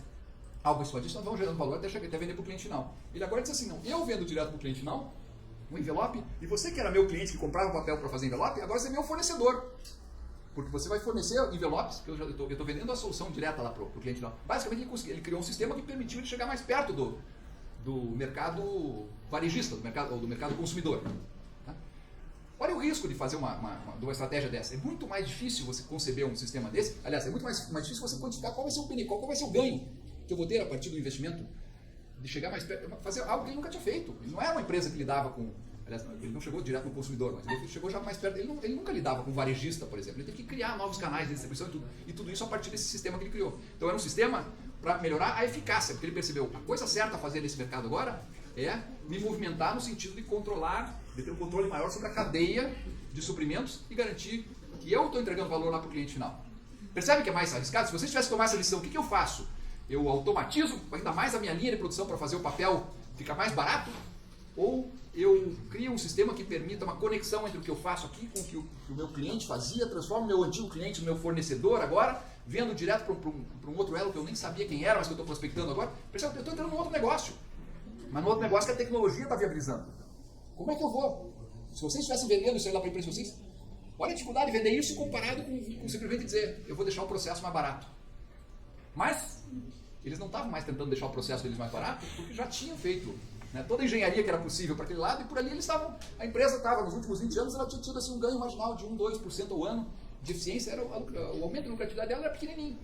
algo em cima disso, nós vamos gerando valor até vender para o cliente final. Ele agora diz assim, não, eu vendo direto para o cliente final, um envelope, e você que era meu cliente que comprava o papel para fazer envelope, agora você é meu fornecedor. Porque você vai fornecer envelopes, que eu estou vendendo a solução direta lá para o cliente final. Basicamente ele criou um sistema que permitiu ele chegar mais perto do mercado varejista, do mercado consumidor. Tá? Olha o risco de fazer uma estratégia dessa. É muito mais difícil você conceber um sistema desse. Aliás, é muito mais difícil você quantificar qual vai ser o ganho que eu vou ter a partir do investimento de chegar mais perto, fazer algo que ele nunca tinha feito. Ele não era uma empresa que lidava com... Aliás, ele não chegou direto no consumidor, mas ele chegou já mais perto. Ele nunca lidava com varejista, por exemplo. Ele teve que criar novos canais de distribuição e tudo isso a partir desse sistema que ele criou. Então era um sistema para melhorar a eficácia, porque ele percebeu a coisa certa a fazer nesse mercado agora é me movimentar no sentido de ter um controle maior sobre a cadeia de suprimentos e garantir que eu estou entregando valor lá para o cliente final. Percebe que é mais arriscado? Se você tivesse que tomar essa decisão, o que eu faço? Eu automatizo ainda mais a minha linha de produção para fazer o papel ficar mais barato? Ou eu crio um sistema que permita uma conexão entre o que eu faço aqui com o que o meu cliente fazia, transformo o meu antigo cliente no meu fornecedor agora, vendo direto para um outro elo que eu nem sabia quem era, mas que eu estou prospectando agora. Percebe? Eu estou entrando num outro negócio. Mas num outro negócio que a tecnologia está viabilizando. Como é que eu vou? Se vocês estivessem vendendo isso aí lá para a empresa de vocês, olha a dificuldade de vender isso comparado com simplesmente dizer, eu vou deixar o processo mais barato. Mas eles não estavam mais tentando deixar o processo deles mais barato, porque já tinham feito, né, toda a engenharia que era possível para aquele lado, e por ali eles estavam, a empresa estava, nos últimos 20 anos, ela tinha tido assim, um ganho marginal de 1, 2% ao ano de eficiência, o aumento de lucratividade dela era pequenininho.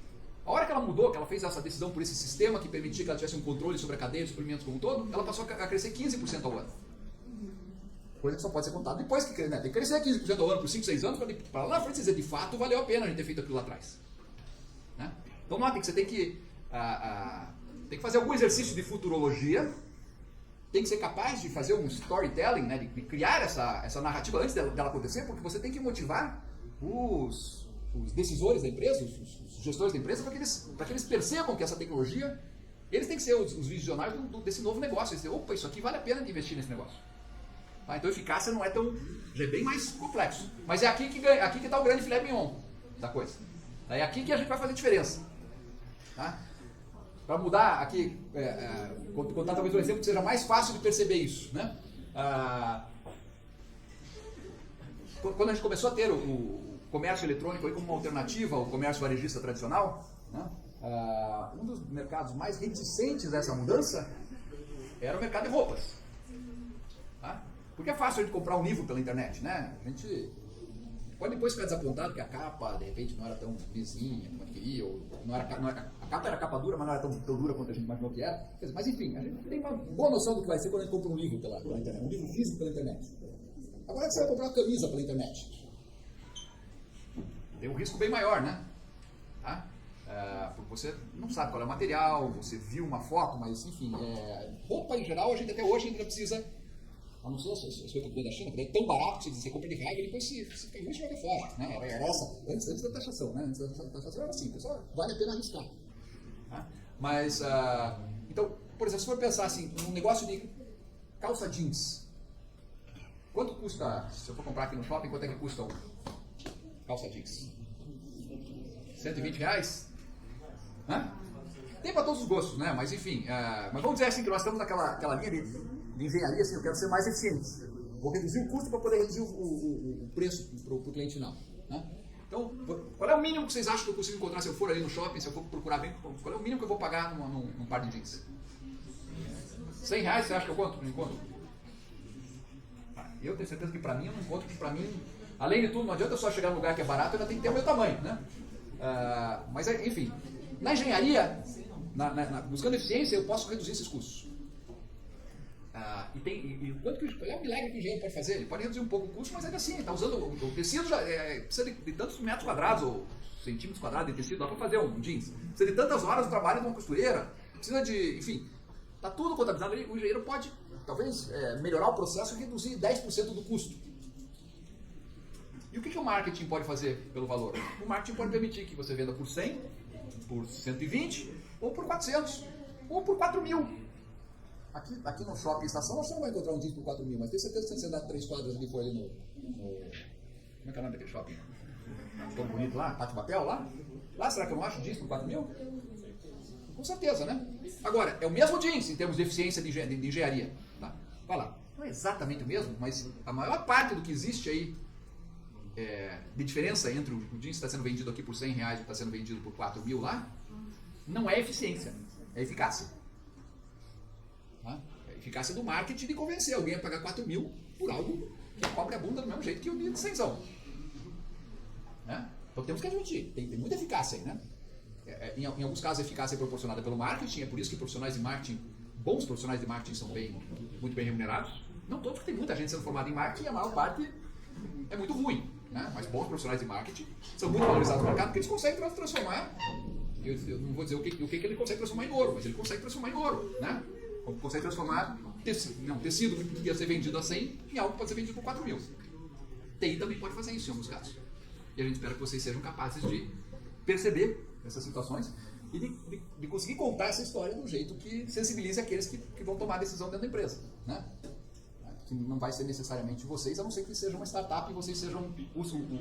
A hora que ela mudou, que ela fez essa decisão por esse sistema que permitia que ela tivesse um controle sobre a cadeia de suprimentos como um todo, ela passou a crescer 15% ao ano. Coisa que só pode ser contada depois que tem que crescer 15% ao ano por 5, 6 anos, para lá na frente dizer, de fato, valeu a pena a gente ter feito aquilo lá atrás. Né? Então, notem que você tem que fazer algum exercício de futurologia, tem que ser capaz de fazer um storytelling, né, de criar essa narrativa antes dela acontecer, porque você tem que motivar os decisores da empresa, os gestores da empresa, para que eles percebam que essa tecnologia, eles têm que ser os visionários desse novo negócio. Eles dizem, opa, isso aqui vale a pena de investir nesse negócio. Tá? Então a eficácia não é tão... já é bem mais complexo. Mas é aqui que está o grande filé mignon da coisa. É aqui que a gente vai fazer diferença. Tá? Para mudar aqui, contar talvez um exemplo que seja mais fácil de perceber isso. Né? Quando a gente começou a ter o comércio eletrônico aí como uma alternativa ao comércio varejista tradicional, né? Um dos mercados mais reticentes a essa mudança era o mercado de roupas. Tá? Porque é fácil a gente comprar um livro pela internet, né? A gente pode depois ficar desapontado que a capa, de repente, não era tão lisinha como a gente queria, ou a capa era capa dura, mas não era tão dura quanto a gente imaginou que era. Mas enfim, a gente tem uma boa noção do que vai ser quando a gente compra um livro pela internet, um livro físico pela internet. Agora você vai comprar uma camisa pela internet. Tem um risco bem maior, né? Tá? Porque você não sabe qual é o material, você viu uma foto, mas enfim, roupa em geral, a gente até hoje ainda precisa A não ser as coisas da China, que é tão barato que você compra de raiva e depois se caiu e joga fora. Né? Era essa, antes da taxação. Né? Antes da taxação era assim, pessoal, vale a pena arriscar. Né? Mas, então, por exemplo, se for pensar assim, um negócio de calça jeans, quanto custa, se eu for comprar aqui no shopping, quanto é que custa uma calça jeans? R$120? Hã? Tem para todos os gostos, né? Mas enfim, mas vamos dizer assim que nós estamos naquela linha de engenharia, assim, eu quero ser mais eficiente. Vou reduzir o custo para poder reduzir o preço para o cliente final. Né? Então, qual é o mínimo que vocês acham que eu consigo encontrar se eu for ali no shopping, se eu for procurar bem? Qual é o mínimo que eu vou pagar num par de jeans? R$100 você acha que eu encontro? Eu tenho certeza que para mim eu não encontro, porque para mim, além de tudo, não adianta eu só chegar num lugar que é barato, eu ainda tenho que ter o meu tamanho. Né? Mas enfim, na engenharia, buscando eficiência, eu posso reduzir esses custos. Qual é o milagre que o engenheiro pode fazer? Ele pode reduzir um pouco o custo, mas ainda assim, ele está usando o tecido, precisa de tantos metros quadrados ou centímetros quadrados de tecido, dá para fazer um jeans. Precisa de tantas horas de trabalho de uma costureira, precisa de, enfim, está tudo contabilizado. O engenheiro pode, talvez, melhorar o processo e reduzir 10% do custo. E o que o marketing pode fazer pelo valor? O marketing pode permitir que você venda por 100, por 120, ou por 400, ou por 4.000. Aqui no shopping estação você não vai encontrar um jeans por 4.000, mas tenho certeza que se você andar 3 quadras ali for ali no... Como é que é o nome daquele shopping? Tão bonito lá, Pátio Papel lá? Lá será que eu não acho jeans por 4.000? Com certeza, né? Agora, é o mesmo jeans em termos de eficiência de engenharia. Tá? Vai lá. Não é exatamente o mesmo, mas a maior parte do que existe aí de diferença entre o jeans que está sendo vendido aqui por R$100 e está sendo vendido por 4.000 lá, não é eficiência, é eficácia. Tá? É a eficácia do marketing de convencer alguém a pagar 4.000 por algo que cobre a bunda do mesmo jeito que o de 100. Né? Então temos que admitir, tem muita eficácia aí, né? Em alguns casos a eficácia é proporcionada pelo marketing, é por isso que profissionais de marketing, bons profissionais de marketing são muito bem remunerados. Não todos, porque tem muita gente sendo formada em marketing e a maior parte é muito ruim. Né? Mas bons profissionais de marketing são muito valorizados no mercado porque eles conseguem transformar, eu não vou dizer o que ele consegue transformar em ouro, mas ele consegue transformar em ouro. Né? Consegue transformar tecido que ia ser vendido a 100 em algo que pode ser vendido por 4.000. TI também pode fazer isso em alguns casos. E a gente espera que vocês sejam capazes de perceber essas situações e de conseguir contar essa história de um jeito que sensibilize aqueles que vão tomar a decisão dentro da empresa. Né? Que não vai ser necessariamente vocês, a não ser que sejam uma startup e vocês sejam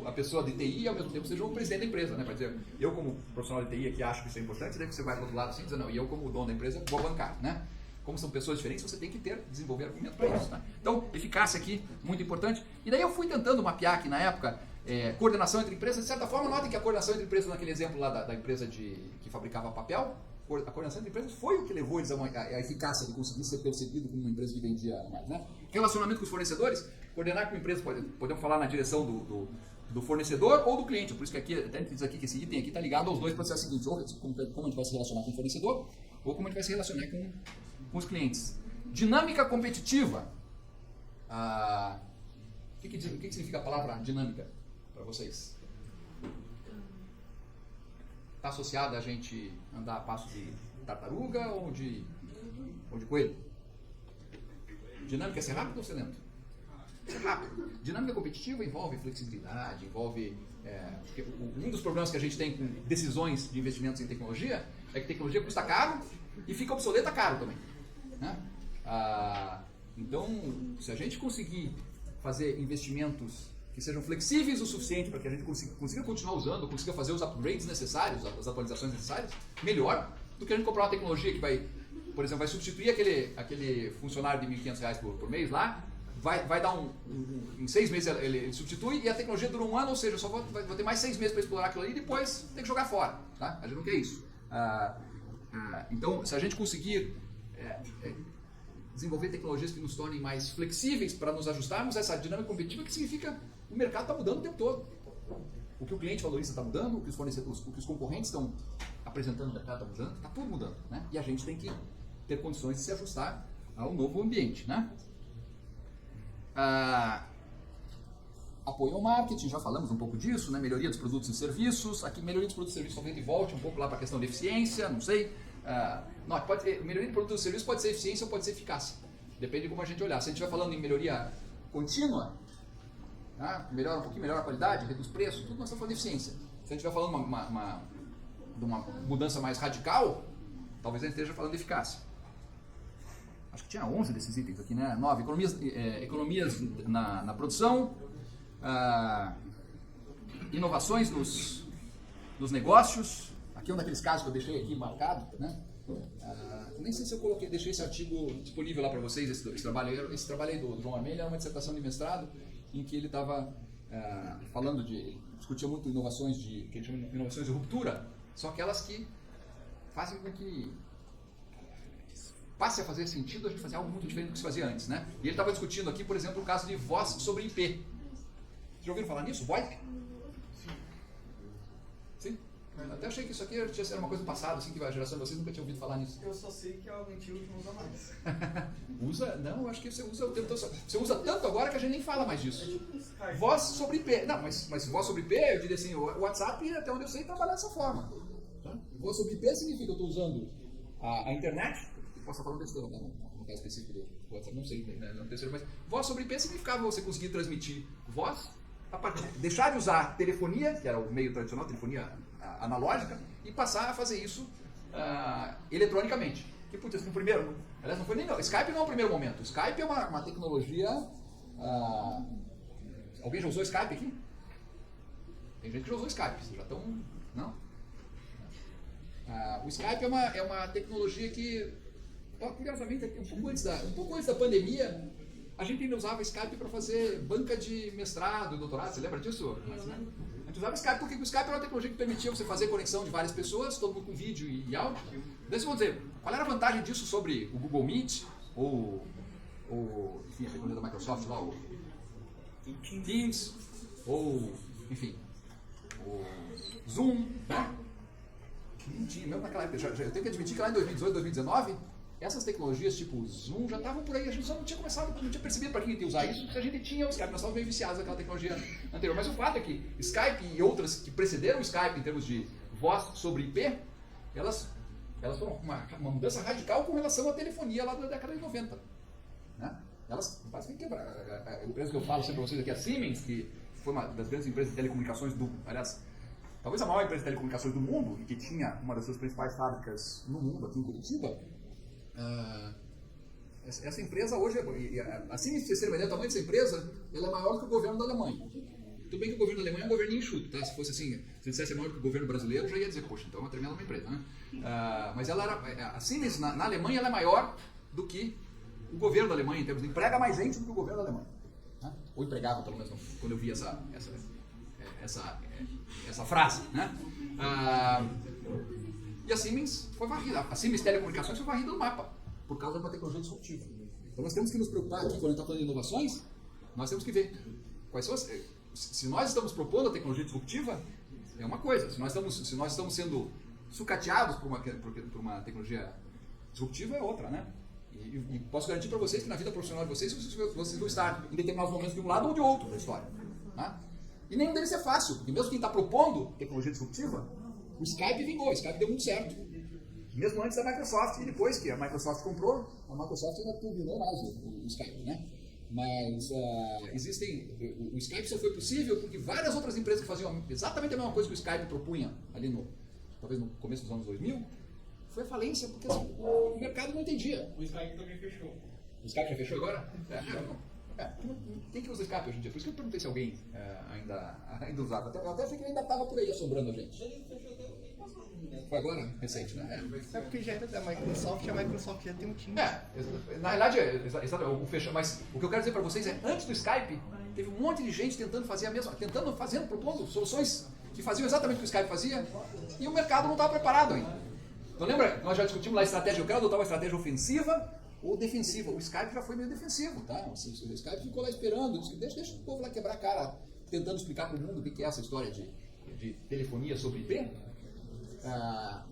a pessoa de TI e ao mesmo tempo sejam o presidente da empresa. Né? Para dizer, eu como profissional de TI aqui acho que isso é importante, daí você vai para o outro lado assim e dizer, não, e eu como dono da empresa vou bancar. Né? Como são pessoas diferentes, você tem que desenvolver argumento para isso. Né? Então, eficácia aqui, muito importante. E daí eu fui tentando mapear aqui na época, coordenação entre empresas. De certa forma, notem que a coordenação entre empresas, naquele exemplo lá da empresa que fabricava papel, a coordenação entre empresas foi o que levou eles a eficácia de conseguir ser percebido como uma empresa que vendia mais. Né? Relacionamento com os fornecedores, coordenar com a empresa, podemos falar na direção do fornecedor ou do cliente. Por isso que aqui, até diz aqui que esse item aqui está ligado aos dois processos seguintes, ou como a gente vai se relacionar com o fornecedor, ou como a gente vai se relacionar com os clientes. Dinâmica competitiva. O que significa a palavra dinâmica para vocês? Está associada a gente andar a passo de tartaruga ou de coelho? Dinâmica é ser rápido ou ser lento? Ser rápido. Dinâmica competitiva envolve flexibilidade, envolve... um dos problemas que a gente tem com decisões de investimentos em tecnologia é que tecnologia custa caro e fica obsoleta caro também. Né? Então, se a gente conseguir fazer investimentos que sejam flexíveis o suficiente para que a gente consiga continuar usando, consiga fazer os upgrades necessários, as atualizações necessárias, melhor do que a gente comprar uma tecnologia que vai, por exemplo, vai substituir aquele funcionário de R$1.500 por mês lá, vai dar em 6 meses ele substitui e a tecnologia dura 1 ano, ou seja, eu só vou ter mais 6 meses para explorar aquilo ali e depois tem que jogar fora. Tá? A gente não quer isso. Então, se a gente conseguir desenvolver tecnologias que nos tornem mais flexíveis para nos ajustarmos a essa dinâmica competitiva, que significa que o mercado está mudando o tempo todo. O que o cliente valoriza está mudando, o que os concorrentes estão apresentando no mercado está mudando, está tudo mudando. Né? E a gente tem que ter condições de se ajustar ao novo ambiente. Né? Apoio ao marketing, já falamos um pouco disso, né? Melhoria dos produtos e serviços. Aqui, melhoria dos produtos e serviços, talvez volte um pouco lá para a questão de eficiência, não sei. Melhoria de produtos e serviços pode ser eficiência ou pode ser eficácia. Depende de como a gente olhar. Se a gente estiver falando em melhoria contínua, tá? Melhora um pouquinho, melhora a qualidade, reduz preço, tudo nós estamos falando de eficiência. Se a gente estiver falando de uma mudança mais radical, talvez a gente esteja falando de eficácia. Acho que tinha 11 desses itens aqui, né? 9. Economias na produção, inovações nos negócios. Aqui é um daqueles casos que eu deixei aqui marcado, né? Nem sei se eu deixei esse artigo disponível lá para vocês, esse trabalho aí do João Armelho era uma dissertação de mestrado em que ele estava falando discutia muito inovações que ele chama de inovações de ruptura, são aquelas que fazem com que passe a fazer sentido a gente fazer algo muito diferente do que se fazia antes, né? E ele estava discutindo aqui, por exemplo, o caso de voz sobre IP. Vocês já ouviram falar nisso? VoIP? Sim? Até achei que isso aqui era uma coisa do passado, assim, que a geração de vocês nunca tinha ouvido falar nisso. Eu só sei que é algo antigo que não usa mais. Usa? Não, eu acho que você usa o tempo todo. Você usa tanto agora que a gente nem fala mais disso. É tipo um Skype. Voz sobre IP. Não, mas voz sobre IP, eu diria assim, o WhatsApp, até onde eu sei, trabalha dessa forma. Tá? Voz sobre IP significa que eu estou usando a internet. Posso estar falando besteira, né? No caso específico do WhatsApp, não sei, né? Não terceiro, mas voz sobre IP significava você conseguir transmitir voz a partir, deixar de usar telefonia, que era o meio tradicional, telefonia analógica, e passar a fazer isso eletronicamente. Que putz, no primeiro, aliás, não foi nem não. Skype não é o primeiro momento. Skype é uma tecnologia. Alguém já usou Skype aqui? Tem gente que já usou Skype, vocês já estão. Não? O Skype é uma tecnologia que, curiosamente, um pouco antes da pandemia, a gente ainda usava Skype para fazer banca de mestrado e doutorado. Você lembra disso? A gente usava Skype porque o Skype era uma tecnologia que permitia você fazer conexão de várias pessoas, todo mundo com vídeo e áudio. Daí vocês vão dizer, qual era a vantagem disso sobre o Google Meet ou enfim, a tecnologia da Microsoft lá, o Teams, ou, enfim, o Zoom, né? Mesmo naquela época, eu tenho que admitir que lá em 2018, 2019, essas tecnologias tipo Zoom já estavam por aí, a gente só não tinha percebido para quem ia usar isso, porque a gente tinha o Skype, nós estávamos meio viciados naquela tecnologia anterior. Mas o fato é que Skype e outras que precederam o Skype em termos de voz sobre IP, elas foram uma mudança radical com relação à telefonia lá da década de 90. Né? Elas basicamente quebraram. A empresa que eu falo sempre para vocês aqui, a Siemens, que foi uma das grandes empresas de telecomunicações aliás, talvez a maior empresa de telecomunicações do mundo, e que tinha uma das suas principais fábricas no mundo, aqui em Curitiba. Essa empresa hoje, assim, se vocês terem uma ideia do tamanho dessa empresa, ela é maior que o governo da Alemanha. Tudo bem que o governo da Alemanha é um governo enxuto, tá? Se fosse assim, se dissesse maior que o governo brasileiro, eu já ia dizer, poxa, então é uma tremenda empresa, né? Mas ela era, assim, na Alemanha ela é maior do que o governo da Alemanha, em termos de emprega mais gente do que o governo da Alemanha. Né? Ou empregava, pelo menos, quando eu vi essa frase, né? E a Siemens foi varrida, a Siemens Telecomunicações foi varrida no mapa, por causa de uma tecnologia disruptiva. Então nós temos que nos preocupar aqui, quando a gente está falando de inovações, nós temos que ver quais são se nós estamos propondo a tecnologia disruptiva, é uma coisa, se nós estamos sendo sucateados por uma tecnologia disruptiva, é outra, né? E posso garantir para vocês que na vida profissional de vocês vão estar em determinados momentos de um lado ou de outro da história. Né? E nenhum deles é fácil, porque mesmo quem está propondo tecnologia disruptiva, o Skype vingou, o Skype deu muito certo. Mesmo antes da Microsoft, e depois que a Microsoft comprou, a Microsoft ainda turbinou mais o Skype, né? Mas o Skype só foi possível porque várias outras empresas que faziam exatamente a mesma coisa que o Skype propunha ali talvez no começo dos anos 2000, foi a falência, porque o mercado não entendia. O Skype também fechou. O Skype já fechou agora? Quem que usa Skype hoje em dia? Por isso que eu perguntei se alguém ainda usava. Eu até achei que ele ainda estava por aí assombrando a gente. Foi agora? Recente, né? É porque já era da Microsoft e a Microsoft já tem um time. Na realidade, mas o que eu quero dizer para vocês é, antes do Skype, teve um monte de gente propondo soluções que faziam exatamente o que o Skype fazia, e o mercado não estava preparado ainda. Então lembra, nós já discutimos lá a estratégia, eu quero adotar uma estratégia ofensiva ou defensiva. O Skype já foi meio defensivo, tá? O Skype ficou lá esperando, deixa o povo lá quebrar a cara, tentando explicar para o mundo o que é essa história de telefonia sobre IP.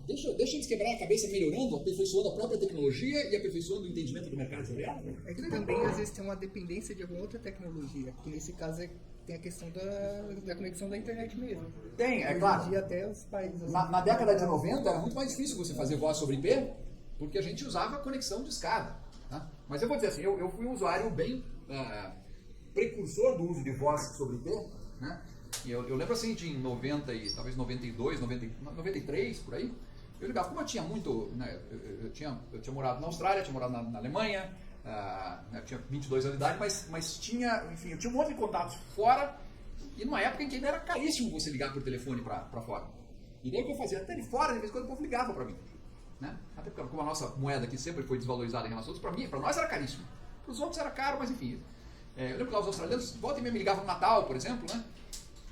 Deixa eles quebrar a cabeça melhorando, aperfeiçoando a própria tecnologia e aperfeiçoando o entendimento do mercado de real. É que também às vezes tem uma dependência de alguma outra tecnologia, que nesse caso tem a questão da conexão da internet mesmo. Tem, é claro. Hoje em dia até os países... Assim, na década de 90 era muito mais difícil você fazer voz sobre IP, porque a gente usava conexão de escada. Tá? Mas eu vou dizer assim, eu fui um usuário bem precursor do uso de voz sobre IP, né? E eu lembro assim de em 90 e talvez 92, 93, por aí, eu ligava, como eu tinha muito, né, eu tinha morado na Austrália, tinha morado na Alemanha, eu tinha 22 anos de idade, mas tinha, enfim, eu tinha um monte de contatos fora, e numa época em que ainda era caríssimo você ligar por telefone para fora. E daí o que eu fazia? Até de fora, de vez em quando o povo ligava para mim. Né? Até porque como a nossa moeda aqui sempre foi desvalorizada em relação a outros, para nós era caríssimo. Para os outros era caro, mas enfim. Eu lembro que lá os australianos, volta e meia me ligavam no Natal, por exemplo, né?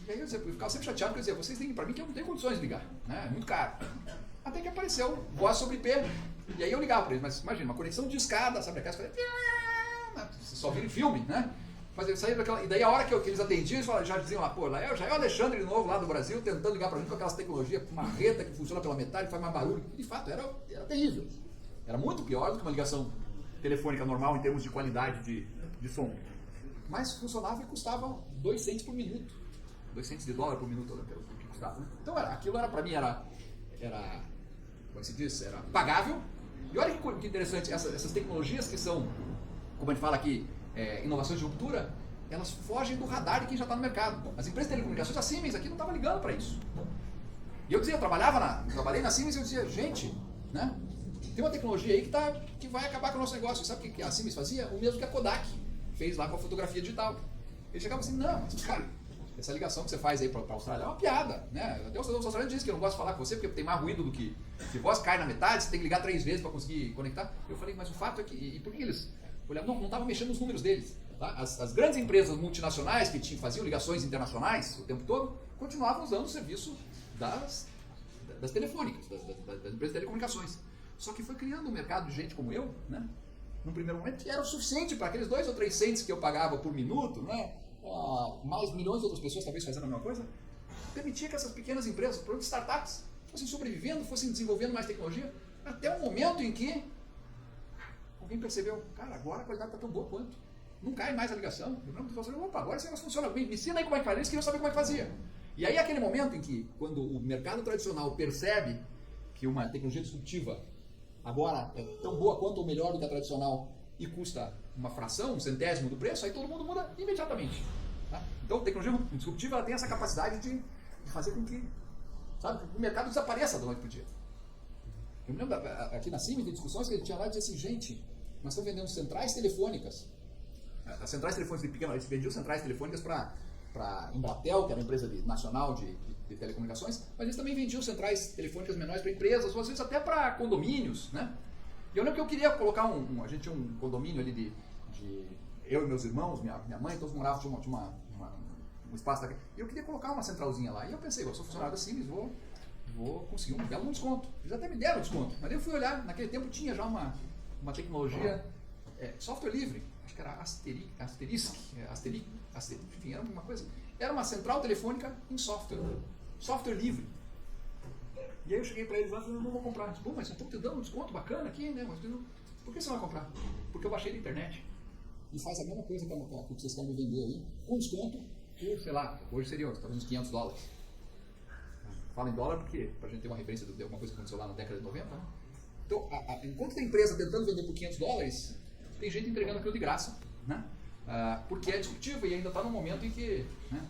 E aí eu ficava sempre chateado, porque eu dizia, vocês têm para mim que eu não tenho condições de ligar, né? É muito caro. Até que apareceu voz sobre IP, e aí eu ligava para eles, mas imagina, uma conexão de escada, sabe? Aquelas coisas, você só vira em filme, né? Mas eu saía daquela, e daí a hora que eles atendiam, eles já diziam lá, pô, lá já é o Alexandre de novo lá do Brasil, tentando ligar pra gente com aquelas tecnologias, marreta que funciona pela metade, faz mais barulho. E de fato, era terrível. Era muito pior do que uma ligação telefônica normal em termos de qualidade de som. Mas funcionava e custava 2 cents por minuto. 2 cents de dólar por minuto, o que custava. Né? Então aquilo era, pra mim, era, como se diz, era pagável. E olha que interessante, essas tecnologias que são, como a gente fala aqui, inovações de ruptura, elas fogem do radar de quem já está no mercado. As empresas de telecomunicações, a Siemens aqui não estava ligando para isso. E eu dizia, eu trabalhei na Siemens e eu dizia, gente, né, tem uma tecnologia aí que vai acabar com o nosso negócio. Sabe o que a Siemens fazia? O mesmo que a Kodak fez lá com a fotografia digital. Eles chegavam assim, não, mas cara, essa ligação que você faz aí para a Austrália é uma piada. Né? Até os australianos dizem que eu não gosto de falar com você porque tem mais ruído do que... Se voz cai na metade, você tem que ligar 3 vezes para conseguir conectar. Eu falei, mas o fato é que... E por que eles... Não estavam mexendo nos números deles. Tá? As grandes empresas multinacionais que faziam ligações internacionais o tempo todo, continuavam usando o serviço das telefônicas, das empresas de telecomunicações. Só que foi criando um mercado de gente como eu, né? Num primeiro momento, que era o suficiente para aqueles 2 ou 3 cents que eu pagava por minuto, né? Mais milhões de outras pessoas talvez fazendo a mesma coisa, permitia que essas pequenas empresas, produtos startups, fossem sobrevivendo, fossem desenvolvendo mais tecnologia, até o momento em que alguém percebeu, cara, agora a qualidade está tão boa quanto. Não cai mais a ligação. Opa, agora esse negócio funciona. Me ensina aí como é que faz. Eles queriam saber como é que fazia. E aí aquele momento em que, quando o mercado tradicional percebe que uma tecnologia disruptiva agora é tão boa quanto ou melhor do que a tradicional e custa uma fração, 1/100 do preço, aí todo mundo muda imediatamente. Tá? Então a tecnologia disruptiva ela tem essa capacidade de fazer com que, sabe, o mercado desapareça da noite para o dia. Eu me lembro aqui na Siemens de discussões que ele tinha lá e dizia assim, gente, nós estamos vendendo centrais telefônicas. As centrais telefônicas de pequeno, eles vendiam centrais telefônicas para Embratel, que era uma empresa nacional de telecomunicações, mas eles também vendiam centrais telefônicas menores para empresas, ou às vezes até para condomínios, né? E eu lembro que eu queria colocar a gente tinha um condomínio ali de eu e meus irmãos, minha mãe, todos moravam, tinha um espaço daqui, e eu queria colocar uma centralzinha lá, e eu pensei, eu sou funcionário da Siemens, vou conseguir um belo desconto. Eles até me deram desconto, mas eu fui olhar, naquele tempo tinha já uma tecnologia, software livre, acho que era Asterisk, enfim, era uma coisa, era uma central telefônica em software livre. E aí eu cheguei para eles lá e falei, não vou comprar. Disse, mas vocês estão te dando um desconto bacana aqui, né? Mas por que você não vai comprar? Porque eu baixei na internet. E faz a mesma coisa que vocês querem me vender aí, com desconto, por, sei lá, hoje seria talvez uns $500. Fala em dólar porque, para a gente ter uma referência de alguma coisa que aconteceu lá na década de 90, né? Então, enquanto tem empresa tentando vender por $500, tem gente entregando aquilo de graça, né? Porque é disruptivo e ainda está num momento em que, né?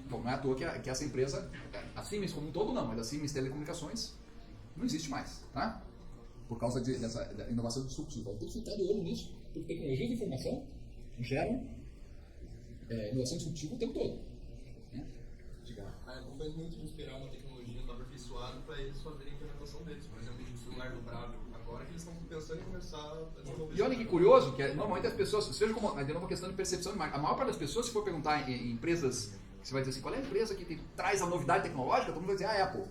Bom, não é à toa que essa empresa, a Siemens como um todo não, mas a Siemens Telecomunicações não existe mais, tá? Por causa dessa inovação disruptiva. Tem que ficar de olho nisso, porque tecnologia de informação geram inovação disruptiva o tempo todo. Né? A Apple faz muito de esperar uma tecnologia estar aperfeiçoada para eles fazerem a implementação deles. Por exemplo, o celular dobrável agora que eles estão pensando em começar a desenvolver. E olha que curioso, que normalmente as pessoas, seja como de novo uma questão de percepção de marca, a maior parte das pessoas, se for perguntar em empresas, você vai dizer assim, qual é a empresa que traz a novidade tecnológica, todo mundo vai dizer, a Apple.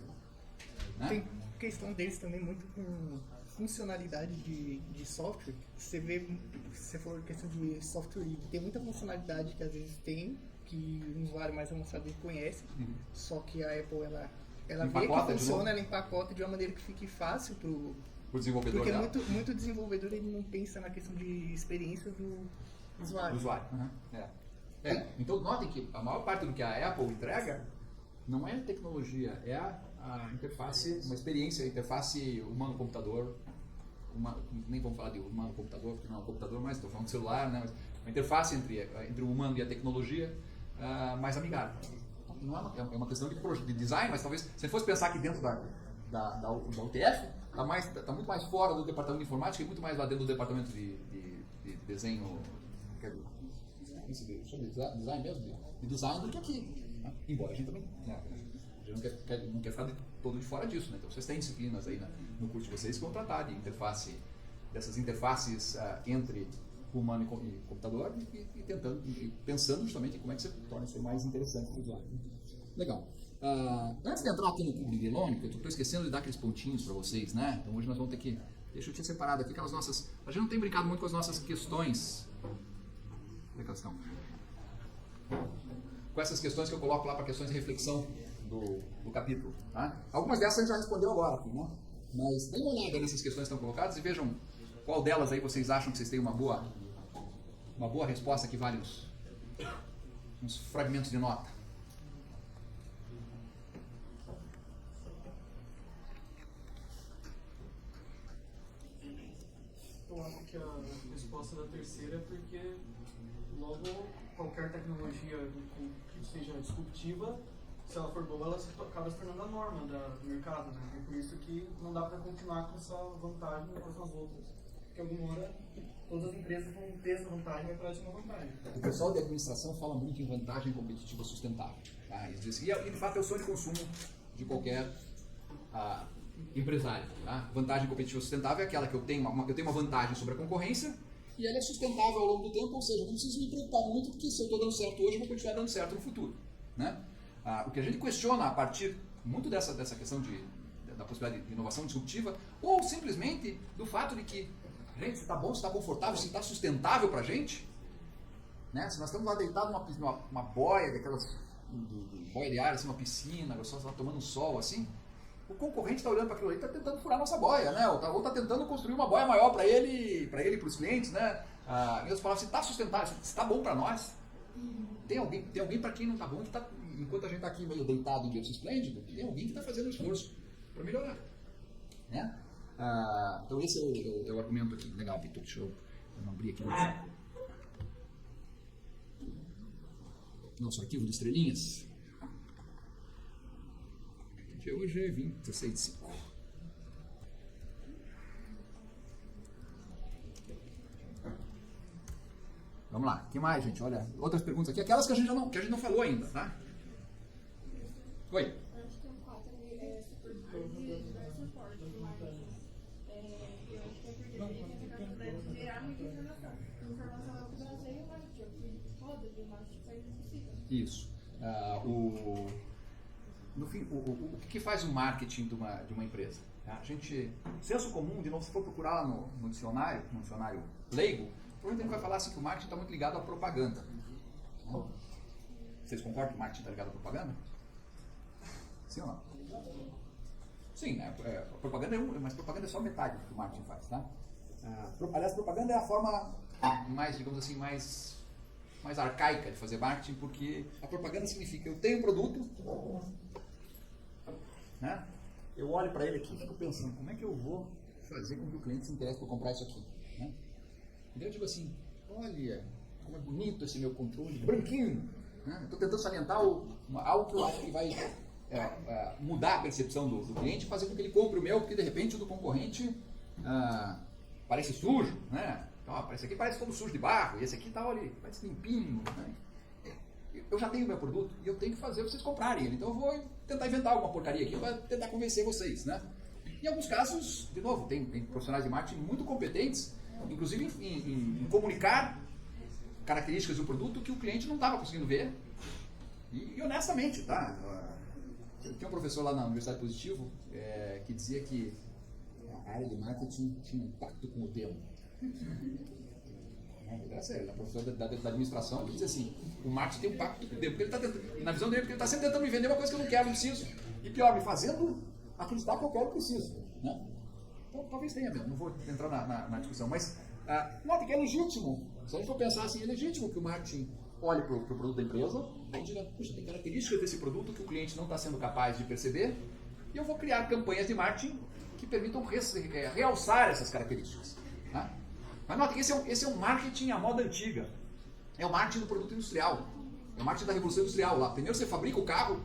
Né? Tem questão deles também muito com funcionalidade de software. Você vê, se você for questão de software livre, tem muita funcionalidade que às vezes tem, que um usuário mais avançado conhece, só que a Apple, ela vê que funciona, ela empacota de uma maneira que fique fácil pro desenvolvedor. Porque muito desenvolvedor ele não pensa na questão de experiência do usuário. Então notem que a maior parte do que a Apple entrega não é tecnologia, é a interface, uma experiência, a interface humano-computador nem vamos falar de humano-computador, porque não é um computador, mas estou falando de celular, né? Uma interface entre o humano e a tecnologia mais amigável. Não é uma questão de design, mas talvez, se a gente fosse pensar aqui dentro da UTF, está muito mais fora do departamento de informática e muito mais lá dentro do departamento de desenho, design mesmo, de design do que aqui. Né? Embora a gente também não quer ficar todo de fora disso, né? Então vocês têm disciplinas aí no curso de vocês que vão tratar de dessas interfaces entre humano e computador e pensando justamente em como é que você torna isso mais interessante para o usuário. Legal. Antes de entrar aqui no cubo de Delone, eu estou esquecendo de dar aqueles pontinhos para vocês, né? Então hoje nós vamos ter que... Deixa eu tinha separado aqui aquelas nossas... A gente não tem brincado muito com as nossas questões. Onde é que elas estão? Com essas questões que eu coloco lá para questões de reflexão do capítulo. Tá? Algumas dessas a gente já respondeu agora aqui, né? Mas dê uma olhada nessas questões que estão colocadas e vejam qual delas aí vocês acham que vocês têm uma boa resposta que vale uns fragmentos de nota. Eu acho que a resposta da terceira é porque logo qualquer tecnologia que seja disruptiva, se ela for boa, ela acaba se tornando a norma do mercado, né? E por isso que não dá para continuar com essa vantagem com as outras. Porque alguma hora todas as empresas vão ter essa vantagem e vai parar de uma vantagem. O pessoal de administração fala muito em vantagem competitiva sustentável. Tá? E de fato é o sonho de consumo de qualquer empresário. Tá? Vantagem competitiva sustentável é aquela que eu tenho uma vantagem sobre a concorrência e ela é sustentável ao longo do tempo, ou seja, eu não preciso me preocupar muito porque se eu estou dando certo hoje, eu vou continuar dando certo no futuro. Né? O que a gente questiona a partir muito dessa questão da possibilidade de inovação disruptiva, ou simplesmente do fato de que, gente, se está bom, se está confortável, se está sustentável para a gente, né? Se nós estamos lá deitados numa boia, daquelas boia de ar, assim, uma piscina, gostosa, lá tomando sol, assim, o concorrente está olhando para aquilo ali e está tentando furar nossa boia, né? Ou está tentando construir uma boia maior para ele e para os clientes, né? Em outras palavras, se está sustentável, se está bom para nós, tem alguém para quem não está bom, que enquanto a gente está aqui meio deitado em berço esplêndido, tem alguém que está fazendo um esforço para melhorar. Né? Então esse é o argumento aqui. Legal, Vitor, deixa eu não abrir aqui nosso arquivo de estrelinhas. Que hoje é 26/5. Vamos lá, o que mais, gente? Olha, outras perguntas aqui, aquelas que a gente não falou ainda, tá? Oi. Eu acho que o 4 é super de dar suporte, mas eu acho que é porque ele tem essa capacidade de gerar muita informação. Informação é o que baseia o marketing, é o que roda de marketing que necessita. Isso. No fim, o que faz o marketing de uma empresa? A gente, senso comum, de novo, se for procurar lá no dicionário leigo, provavelmente ele vai falar assim que o marketing está muito ligado à propaganda. Vocês concordam que o marketing está ligado à propaganda? Sim ou não? Sim, né? Propaganda mas propaganda é só metade do que o marketing faz, tá? Aliás, propaganda é a forma mais, digamos assim, mais arcaica de fazer marketing, porque a propaganda significa eu tenho um produto, né? Eu olho para ele aqui e fico pensando, como é que eu vou fazer com que o cliente se interesse por comprar isso aqui? Né? E eu digo assim, olha, como é bonito esse meu controle, branquinho. Né? Estou tentando salientar algo que eu acho que vai mudar a percepção do cliente, fazer com que ele compre o meu, porque de repente o do concorrente parece sujo, né? Então, esse aqui parece todo sujo de barro, e esse aqui tá, olha, parece limpinho. Né? Eu já tenho o meu produto e eu tenho que fazer vocês comprarem ele. Então eu vou tentar inventar alguma porcaria aqui para tentar convencer vocês. Né? Em alguns casos, de novo, tem profissionais de marketing muito competentes, inclusive em comunicar características do produto que o cliente não estava conseguindo ver. E honestamente, tá? Eu tinha um professor lá na Universidade Positivo que dizia que a área de marketing tinha um impacto com o tempo. É sério, a professora da administração que diz assim, o marketing tem um pacto com o tempo, porque ele está tentando, na visão dele, porque ele está sempre tentando me vender uma coisa que eu não quero, não preciso, e pior, me fazendo acreditar que eu quero e preciso. Né? Então, talvez tenha mesmo, não vou entrar na discussão, mas note que é legítimo, se a gente for pensar assim, é legítimo que o marketing olhe para o produto da empresa e diga, puxa, tem características desse produto que o cliente não está sendo capaz de perceber, e eu vou criar campanhas de marketing que permitam realçar essas características. Tá? Mas nota que esse é um marketing à moda antiga. É o marketing do produto industrial. É o marketing da revolução industrial. Lá. Primeiro você fabrica o carro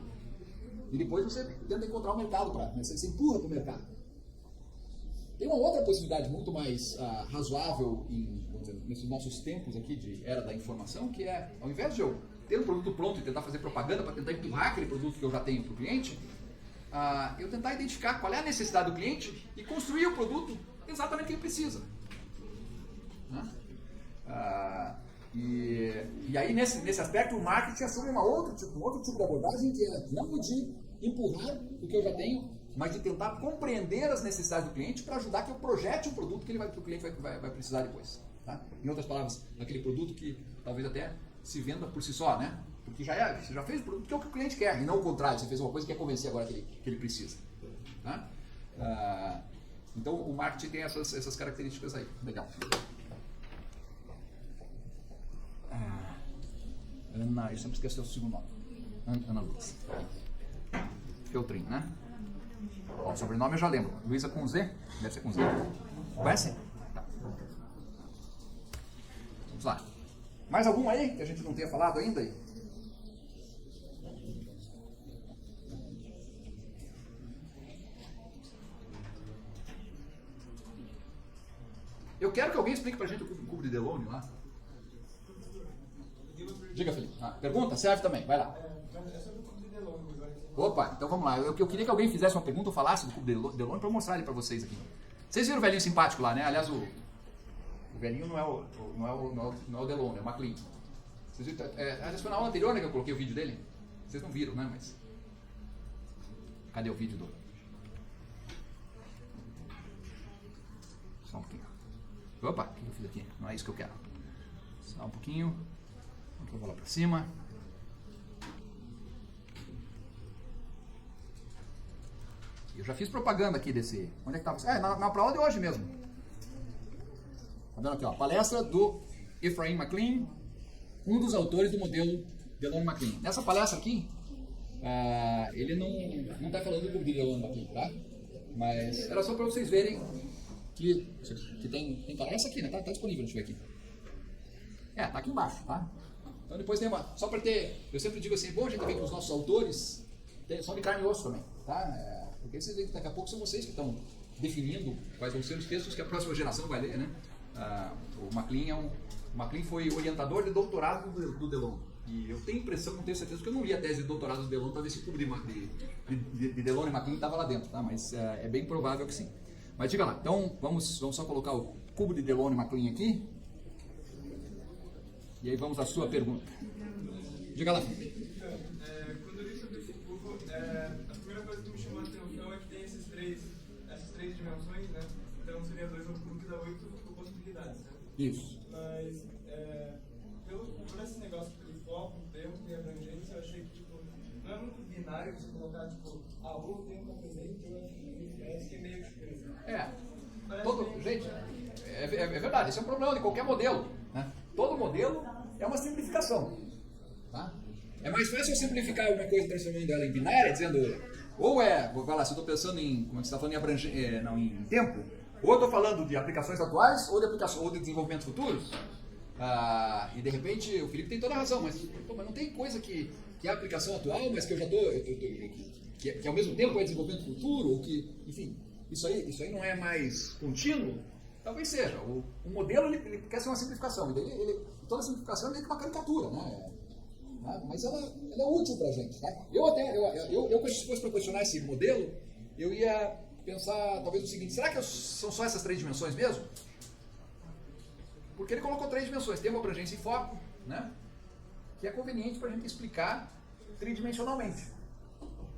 e depois você tenta encontrar o mercado para. Você empurra para o mercado. Tem uma outra possibilidade muito mais razoável nesses nossos tempos aqui de era da informação, que é, ao invés de eu ter um produto pronto e tentar fazer propaganda para tentar empurrar aquele produto que eu já tenho para o cliente, eu tentar identificar qual é a necessidade do cliente e construir o produto exatamente que ele precisa. Né? E aí, nesse aspecto, o marketing assume um outro tipo de abordagem, que é não de empurrar o que eu já tenho, mas de tentar compreender as necessidades do cliente para ajudar que eu projete um produto que o cliente vai precisar depois. Tá? Em outras palavras, aquele produto que talvez até se venda por si só, né? Porque você já fez o produto que é o que o cliente quer, e não o contrário, você fez uma coisa que quer convencer agora que ele precisa. Tá? Então, o marketing tem essas características aí. Legal. Ana, eu sempre esqueci o segundo nome. Ana Luiz. Feltrin, né? Bom, o sobrenome eu já lembro. Luísa com Z? Deve ser com Z. Conhece? Tá. Vamos lá. Mais algum aí que a gente não tenha falado ainda? Eu quero que alguém explique pra gente o cubo de Delaunay lá. Diga, Felipe. Pergunta? Serve também. Vai lá. Opa, então vamos lá. Eu queria que alguém fizesse uma pergunta ou falasse do cubo de Delaunay para eu mostrar ele para vocês aqui. Vocês viram o velhinho simpático lá, né? Aliás, o velhinho não é o Delaunay, é o McLean. Vocês viram? Aliás, foi na aula anterior, né, que eu coloquei o vídeo dele. Vocês não viram, né? Mas cadê o vídeo do... Só um pouquinho. Opa, o que eu fiz aqui? Não é isso que eu quero. Só um pouquinho. Eu vou lá para cima. Eu já fiz propaganda aqui desse... Onde é que estava? Na prova de hoje mesmo. Tá vendo aqui, ó? Palestra do Ephraim McLean, um dos autores do modelo Delaunay McLean. Nessa palestra aqui, ele não está falando do cubo de Delaunay McLean, tá? Mas era só para vocês verem que tem essa aqui, né? Tá disponível, deixa eu ver aqui. Tá aqui embaixo, tá? Então depois tem uma... Só para ter... Eu sempre digo assim, bom, a gente vê que os nossos autores são de carne e osso também, tá? Porque vocês veem que daqui a pouco são vocês que estão definindo quais vão ser os textos que a próxima geração vai ler, né? O McLean foi orientador de doutorado do Delaunay. E eu tenho impressão, não tenho certeza, porque eu não li a tese de doutorado do Delaunay para ver se o cubo de Delaunay e McLean estava lá dentro, tá? Mas é bem provável que sim. Mas diga lá, então vamos só colocar o cubo de Delaunay e McLean aqui. E aí vamos à sua pergunta. Diga lá. Quando eu li sobre esse cubo, a primeira coisa que me chamou a atenção é que tem essas três dimensões, né? Então seria 2 ao cubo que dá 8 possibilidades, né? Isso. Mas por esse negócio de foco, tempo e abrangência, eu achei que não é muito binário você colocar ou o tempo presente, ou parece que é meio diferente. Gente, é verdade, esse é um problema de qualquer modelo, né? Todo modelo é uma simplificação, tá? É mais fácil eu simplificar uma coisa transformando ela em binária, dizendo, vai lá, se eu estou pensando em, como você está falando, em tempo, ou eu estou falando de aplicações atuais, ou de desenvolvimento futuros, e de repente o Felipe tem toda a razão, mas não tem coisa que é aplicação atual, mas que eu já estou, que ao mesmo tempo é desenvolvimento futuro, ou que, enfim, isso aí não é mais contínuo. Talvez seja. O modelo ele quer ser uma simplificação. Toda simplificação é meio que uma caricatura, né? Mas ela é útil para a gente. Tá? Eu, se fosse para questionar esse modelo, eu ia pensar talvez o seguinte: será que são só essas 3 dimensões mesmo? Porque ele colocou 3 dimensões: tempo, abrangência e foco, né? Que é conveniente para a gente explicar tridimensionalmente.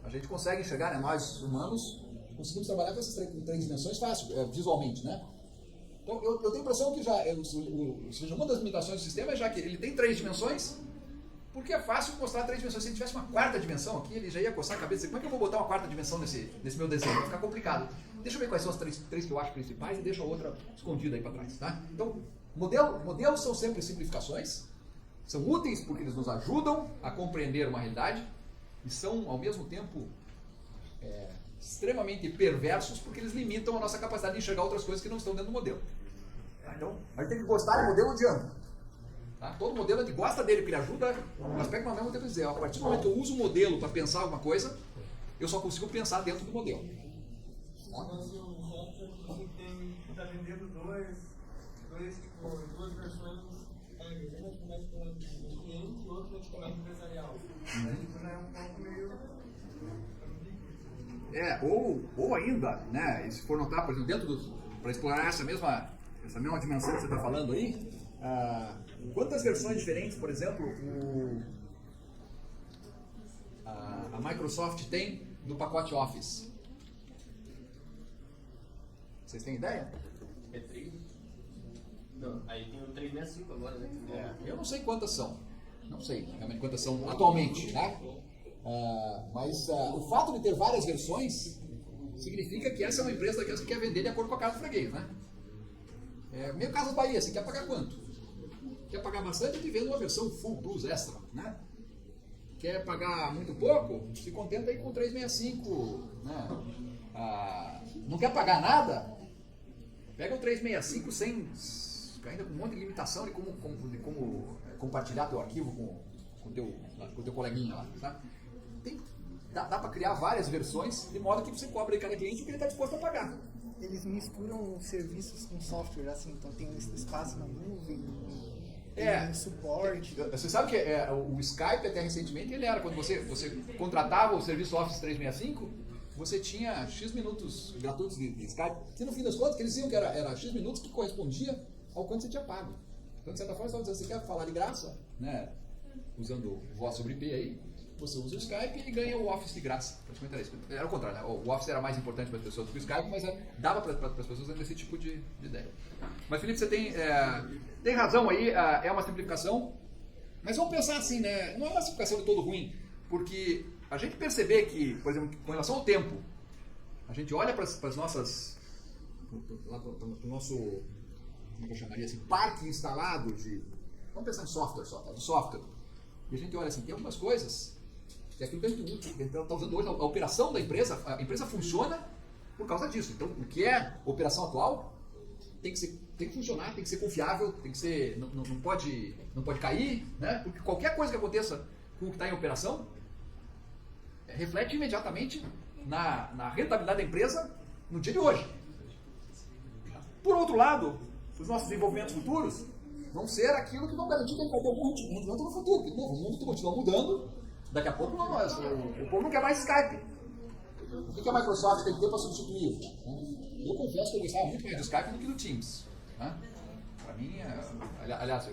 A gente consegue enxergar, né? Nós humanos conseguimos trabalhar com essas 3 dimensões fácil, visualmente, né? Então, eu tenho a impressão que uma das limitações do sistema é já que ele tem 3 dimensões, porque é fácil mostrar 3 dimensões. Se ele tivesse uma 4ª dimensão aqui, ele já ia coçar a cabeça e dizer, como é que eu vou botar uma 4ª dimensão nesse meu desenho? Vai ficar complicado. Deixa eu ver quais são as três que eu acho principais e deixa a outra escondida aí para trás, tá? Então, modelos são sempre simplificações, são úteis porque eles nos ajudam a compreender uma realidade e são, ao mesmo tempo, extremamente perversos porque eles limitam a nossa capacidade de enxergar outras coisas que não estão dentro do modelo. Tá? Então, a gente tem que gostar do modelo odiando. Tá? Todo modelo a gente gosta dele porque ele ajuda, no aspecto, mas ao mesmo tempo dizer, a partir do momento que eu uso o modelo para pensar alguma coisa, eu só consigo pensar dentro do modelo. Tá? Está vendendo duas versões, uma de comércio com o cliente e outra de comércio empresarial. Não é um pouco meio... Ou ainda, né, se for notar, por exemplo, dentro para explorar essa mesma dimensão que você está falando aí, quantas versões diferentes, por exemplo, a Microsoft tem do pacote Office? Vocês têm ideia? É 3? Não, aí tem o 365 agora, né? Eu não sei quantas são. Não sei realmente quantas são atualmente, tá? Mas o fato de ter várias versões significa que essa é uma empresa daquelas que quer vender de acordo com a casa do freguês, né? Meio Casas Bahia, você quer pagar quanto? Quer pagar bastante e vende uma versão Full Plus Extra, né? Quer pagar muito pouco? Se contenta aí com 365, né? Não quer pagar nada? Pega o 365 ainda com um monte de limitação de como compartilhar teu arquivo com o teu coleguinha lá, tá? Dá para criar várias versões de modo que você cobra de cada cliente o que ele está disposto a pagar. Eles misturam serviços com software, assim, então tem esse espaço na nuvem, tem suporte. Você sabe que o Skype até recentemente ele era, quando você contratava o serviço Office 365, você tinha X minutos gratuitos de Skype, e no fim das contas, que eles diziam que era X minutos que correspondia ao quanto você tinha pago. Então, de certa forma, você dizendo, você quer falar de graça, né? Usando voz sobre IP aí, você usa o Skype e ganha o Office de graça. Praticamente era isso. Era o contrário, né? O Office era mais importante para as pessoas do que o Skype, mas dava para as pessoas esse tipo de ideia. Mas, Felipe, você tem razão aí, é uma simplificação, mas vamos pensar assim, né? Não é uma simplificação de todo ruim, porque a gente perceber que, por exemplo, com relação ao tempo, a gente olha para as nossas, para o nosso, como é que eu chamaria assim, parque instalado de, vamos pensar em software só, tá? De software, e a gente olha assim, tem algumas coisas que é aquilo que a gente está usando hoje, a operação da empresa, a empresa funciona por causa disso. Então, o que é operação atual tem que funcionar, tem que ser confiável, tem que ser, não pode cair, né? Porque qualquer coisa que aconteça com o que está em operação reflete imediatamente na rentabilidade da empresa no dia de hoje. Por outro lado, os nossos desenvolvimentos futuros vão ser aquilo que vão garantir que a gente vai ter algum rendimento no futuro. Porque, de novo, o mundo continua mudando, daqui a pouco o povo não quer mais Skype. O que a Microsoft tem que ter para substituir? Eu confesso que eu gostava muito mais do Skype do que do Teams. Né? Para mim, aliás,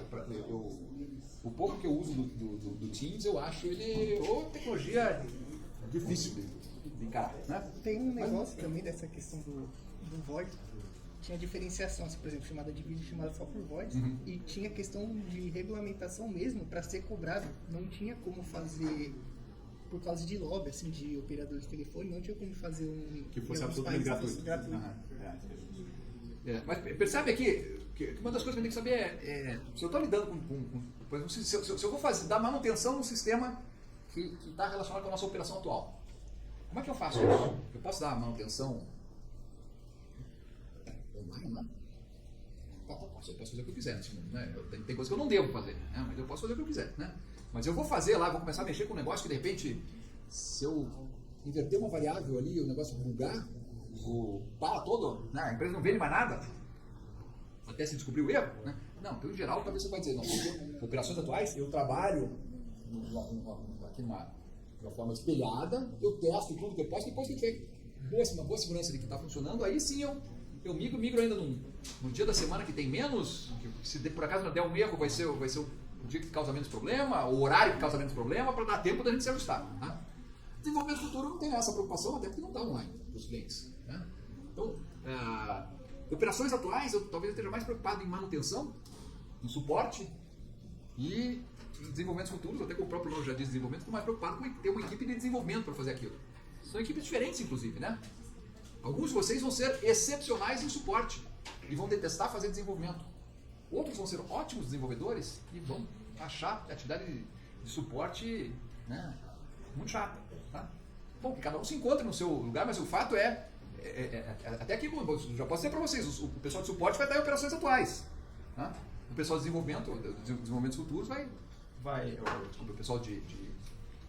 o pouco que eu uso do Teams, eu acho ele tecnologia difícil de encarar. Né? Tem um negócio também dessa questão do voice. Tinha diferenciação, assim, por exemplo, chamada de vídeo, chamada só por voz, e tinha questão de regulamentação mesmo para ser cobrado. Não tinha como fazer, por causa de lobby, assim, de operador de telefone, não tinha como fazer que fosse absolutamente gratuito. Mas percebe aqui que uma das coisas que a gente tem que saber se eu estou lidando por exemplo, se eu vou dar manutenção no sistema que está relacionado com a nossa operação atual. Como é que eu faço isso? Eu posso dar manutenção online, né? Eu posso fazer o que eu quiser nesse mundo, né? Tem coisas que eu não devo fazer, né? Mas eu posso fazer o que eu quiser, né? Mas eu vou fazer lá, vou começar a mexer com um negócio que de repente, se eu inverter uma variável ali, o negócio bugar, para todo, né? A empresa não vende mais nada, até se descobrir o erro, né? Não, então em geral talvez você vai dizer, não, operações atuais, eu trabalho aqui de uma forma espelhada, eu testo tudo que eu posso, depois que tiver uma boa segurança de que está funcionando, aí sim eu migro ainda no dia da semana que tem menos, que se por acaso não der um erro, vai ser o dia que causa menos problema, o horário que causa menos problema, para dar tempo da gente se ajustar. Tá? Desenvolvimento futuro não tem essa preocupação, até porque não está online para os clientes. Né? Então, operações atuais, eu talvez esteja mais preocupado em manutenção, em suporte e em desenvolvimentos futuros, até como o próprio nome já diz desenvolvimento, estou mais preocupado com ter uma equipe de desenvolvimento para fazer aquilo. São equipes diferentes, inclusive, né? Alguns de vocês vão ser excepcionais em suporte e vão detestar fazer desenvolvimento. Outros vão ser ótimos desenvolvedores e vão achar a atividade de suporte, né, muito chata. Tá? bom, que cada um se encontra no seu lugar, mas o fato até aqui, já posso dizer para vocês, o pessoal de suporte vai estar em operações atuais. Tá? O pessoal de desenvolvimentos futuros desculpa, o pessoal de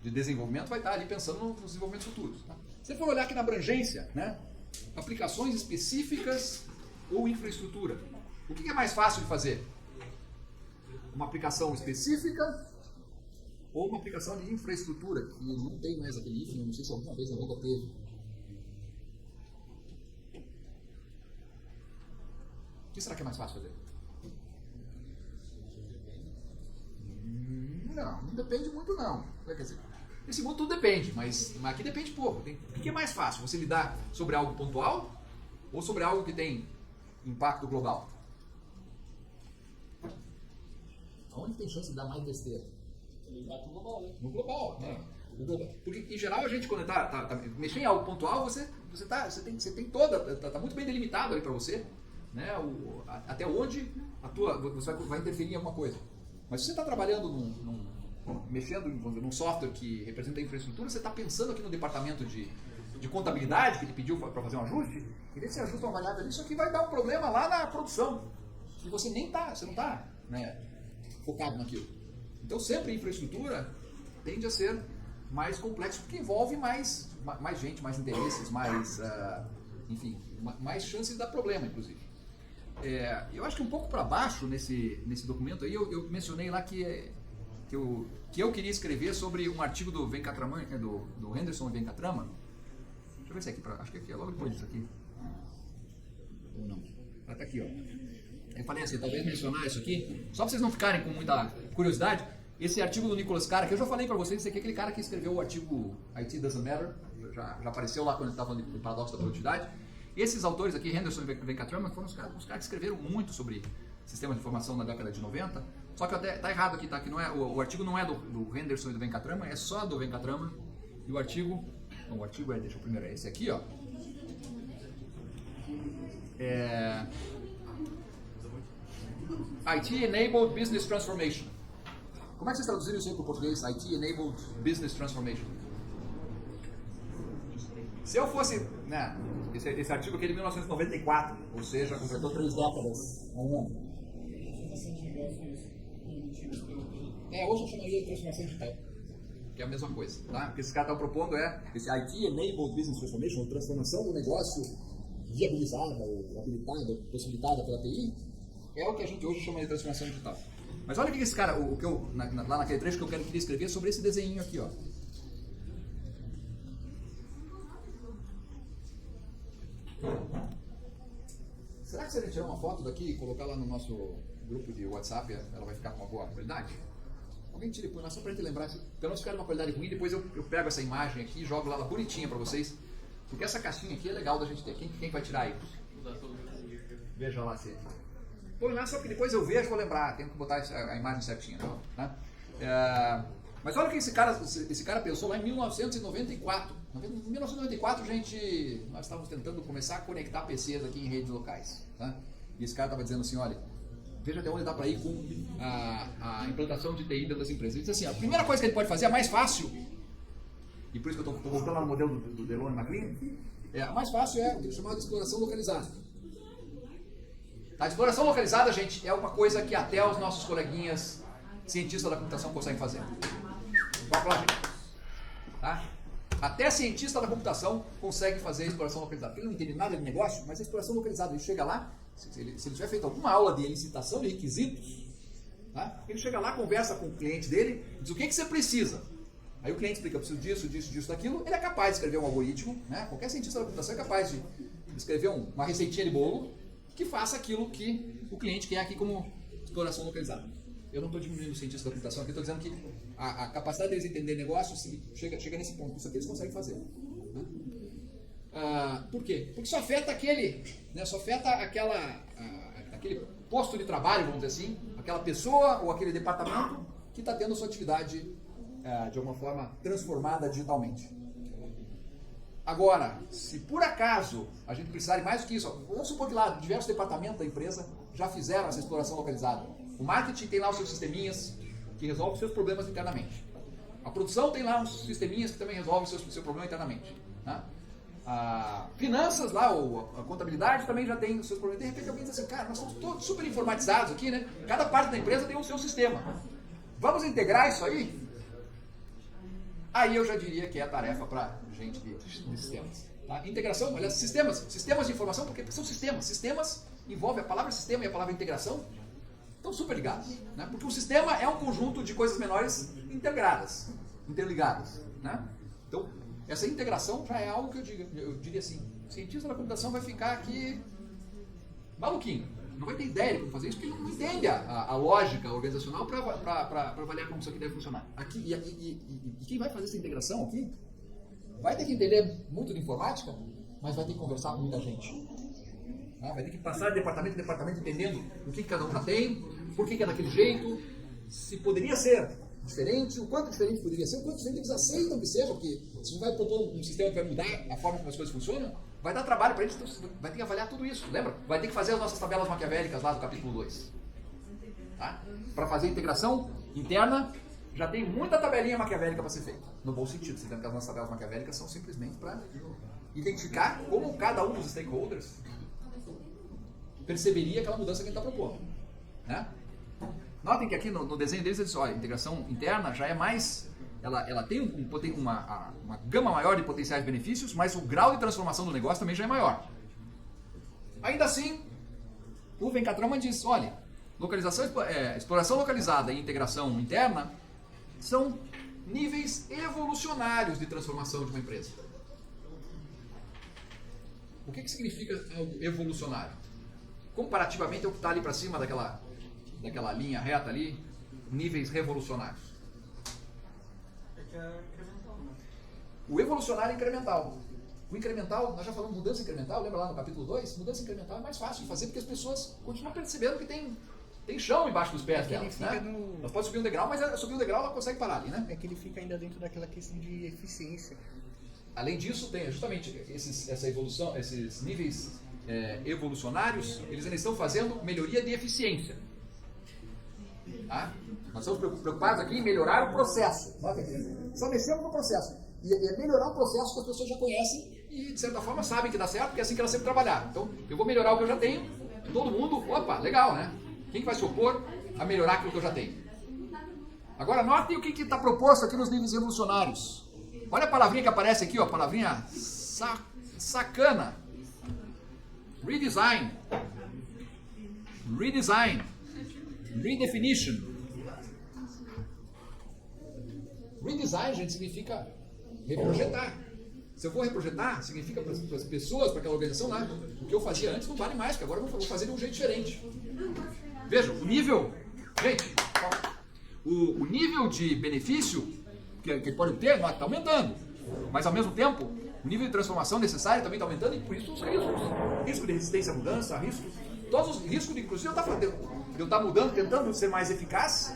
desenvolvimento vai estar ali pensando nos desenvolvimentos futuros. Tá? Se você for olhar aqui na abrangência, né, aplicações específicas ou infraestrutura, o que é mais fácil de fazer? Uma aplicação específica ou uma aplicação de infraestrutura, que não tem mais aquele hífen, não sei se alguma vez na vida teve. O que será que é mais fácil fazer? Não depende muito não. Quer dizer, esse mundo tudo depende, mas aqui depende pouco. O que é mais fácil? Você lidar sobre algo pontual ou sobre algo que tem impacto global? Onde tem chance de dar mais besteira? No impacto global, né? No global, né? No global. Porque em geral a gente quando tá mexendo em algo pontual, você tem toda, tá muito bem delimitado ali para você, né? Até onde você vai interferir em alguma coisa. Mas se você está trabalhando mexendo num software que representa a infraestrutura, você está pensando aqui no departamento de contabilidade que ele pediu para fazer um ajuste, e daí você ajusta uma variável ali, isso aqui vai dar um problema lá na produção. E você não está, né, focado naquilo. Então sempre a infraestrutura tende a ser mais complexo, porque envolve mais gente, mais interesses, enfim, mais chances de dar problema, inclusive. Eu acho que um pouco para baixo nesse documento aí, eu mencionei lá que eu queria escrever sobre um artigo do Venkatraman, do Henderson Venkatraman. Deixa eu ver se é aqui, acho que aqui é logo depois disso aqui. Ou não? Tá aqui, ó. Eu falei assim, talvez mencionar isso aqui, só para vocês não ficarem com muita curiosidade, esse artigo do Nicholas Carr, que eu já falei para vocês, esse aqui é aquele cara que escreveu o artigo IT Doesn't Matter, já apareceu lá quando ele estava falando do paradoxo da produtividade. Esses autores aqui, Henderson e Venkatraman, foram os caras que escreveram muito sobre sistemas de informação na década de 90, só que até tá errado aqui, tá? Que não é, o artigo não é do Henderson e do Venkatraman, é só do Venkatraman, e o artigo deixa eu primeiro, é esse aqui, ó. IT Enabled Business Transformation. Como é que vocês traduziram isso aí para o português? IT Enabled Business Transformation. Se eu fosse, né, esse artigo aqui é de 1994, ou seja, completou 3 décadas. Hoje eu chamaria de transformação digital, que é a mesma coisa, tá? O que esses caras estão propondo esse IT Enabled Business Transformation, ou transformação do negócio viabilizada, ou habilitada, ou possibilitada pela TI, é o que a gente hoje chama de transformação digital. Mas olha o que esse cara, lá naquele trecho que eu queria escrever sobre esse desenho aqui, ó. Será que se a gente tirar uma foto daqui e colocar lá no nosso grupo de WhatsApp, ela vai ficar com uma boa qualidade? Alguém tira e põe lá só pra gente lembrar, pelo menos ficar de uma qualidade ruim, depois eu pego essa imagem aqui e jogo lá bonitinha pra vocês, porque essa caixinha aqui é legal da gente ter. Quem vai tirar aí? Veja lá se... Põe lá só que depois eu vejo e vou lembrar, tenho que botar a imagem certinha, né? Mas olha o que esse cara pensou lá em 1994. Em 1994, gente, nós estávamos tentando começar a conectar PCs aqui em redes locais. Tá? E esse cara estava dizendo assim, olha, veja até onde dá para ir com a implantação de TI dentro das empresas. Ele disse assim, a primeira coisa que ele pode fazer, a mais fácil, e por isso que eu estou voltando lá no modelo do Delon McLean, a mais fácil é o que é chamado de exploração localizada. A exploração localizada, gente, é uma coisa que até os nossos coleguinhas cientistas da computação conseguem fazer. Vamos lá, gente. Tá? Até cientista da computação consegue fazer a exploração localizada. Ele não entende nada de negócio, mas a exploração localizada, ele chega lá, se ele tiver feito alguma aula de licitação de requisitos, tá? Ele chega lá, conversa com o cliente dele, diz o que você precisa. Aí o cliente explica, eu preciso disso, daquilo, ele é capaz de escrever um algoritmo, né? Qualquer cientista da computação é capaz de escrever uma receitinha de bolo que faça aquilo que o cliente quer aqui como exploração localizada. Eu não estou diminuindo o cientista da computação aqui, estou dizendo que a capacidade deles entender negócio chega nesse ponto, isso aqui eles conseguem fazer. Né? Por quê? Porque só afeta aquele posto de trabalho, vamos dizer assim, aquela pessoa ou aquele departamento que está tendo a sua atividade de alguma forma transformada digitalmente. Agora, se por acaso a gente precisar de mais do que isso, vamos supor que lá diversos departamentos da empresa já fizeram essa exploração localizada. O marketing tem lá os seus sisteminhas que resolvem os seus problemas internamente. A produção tem lá uns sisteminhas que também resolvem o seu problema internamente. Né? A finanças lá, ou a contabilidade também já tem os seus problemas. De repente alguém diz assim, cara, nós somos todos super informatizados aqui, né? Cada parte da empresa tem o seu sistema. Vamos integrar isso aí? Aí eu já diria que é tarefa para gente de sistemas. Tá? Integração, aliás, sistemas de informação, porque são sistemas. Sistemas envolve a palavra sistema e a palavra integração, estão super ligados. Né? Porque o sistema é um conjunto de coisas menores integradas, interligadas. Né? Então, essa integração já é algo que eu diria assim, o cientista da computação vai ficar aqui maluquinho. Não vai ter ideia de como fazer isso, porque ele não entende a lógica organizacional para avaliar como isso aqui deve funcionar. Aqui, e quem vai fazer essa integração aqui vai ter que entender muito de informática, mas vai ter que conversar com muita gente. Vai ter que passar de departamento em departamento entendendo o que cada um já tem, por que é daquele jeito, se poderia ser diferente, o quanto diferente poderia ser, o quanto diferente eles aceitam que seja, porque se não vai propor um sistema que vai mudar a forma como as coisas funcionam, vai dar trabalho para eles, então vai ter que avaliar tudo isso, lembra? Vai ter que fazer as nossas tabelas maquiavélicas lá do capítulo 2. Tá? Para fazer a integração interna, já tem muita tabelinha maquiavélica para ser feita, no bom sentido, você vê que as nossas tabelas maquiavélicas são simplesmente para identificar como cada um dos stakeholders perceberia aquela mudança que a gente está propondo. Né? Notem que aqui no desenho deles, eles olha, a integração interna já é mais... Ela tem uma gama maior de potenciais benefícios, mas o grau de transformação do negócio também já é maior. Ainda assim, o Venkatraman diz, olha, exploração localizada e integração interna são níveis evolucionários de transformação de uma empresa. O que significa algo evolucionário? Comparativamente ao que está ali para cima daquela linha reta ali, níveis revolucionários. É incremental, né? O evolucionário é incremental. O incremental, nós já falamos mudança incremental, lembra lá no capítulo 2? Mudança incremental é mais fácil de fazer porque as pessoas continuam percebendo que tem chão embaixo dos pés delas. Né? Ela pode subir um degrau, mas subir um degrau ela consegue parar ali, né? É que ele fica ainda dentro daquela questão de eficiência. Além disso, tem justamente essa evolução, esses níveis evolucionários, eles ainda estão fazendo melhoria de eficiência. Tá? Nós estamos preocupados aqui em melhorar o processo. Só mexemos no processo. E é melhorar o processo que as pessoas já conhecem e, de certa forma, sabem que dá certo, porque é assim que elas sempre trabalharam. Então, eu vou melhorar o que eu já tenho. Todo mundo, opa, legal, né? Quem que vai se opor a melhorar aquilo que eu já tenho? Agora, notem o que está proposto aqui nos níveis evolucionários. Olha a palavrinha que aparece aqui, ó, a palavrinha sacana. Redesign. Redefinition. Redesign, gente, significa reprojetar. Se eu vou reprojetar, significa para as pessoas, para aquela organização lá, o que eu fazia antes não vale mais, porque agora eu vou fazer de um jeito diferente. Vejam, o nível... Gente, o nível de benefício que ele pode ter está aumentando. Mas, ao mesmo tempo, o nível de transformação necessário também está aumentando e, por isso, os riscos. Risco de resistência à mudança, todos os riscos, inclusive, de eu estar mudando, tentando ser mais eficaz,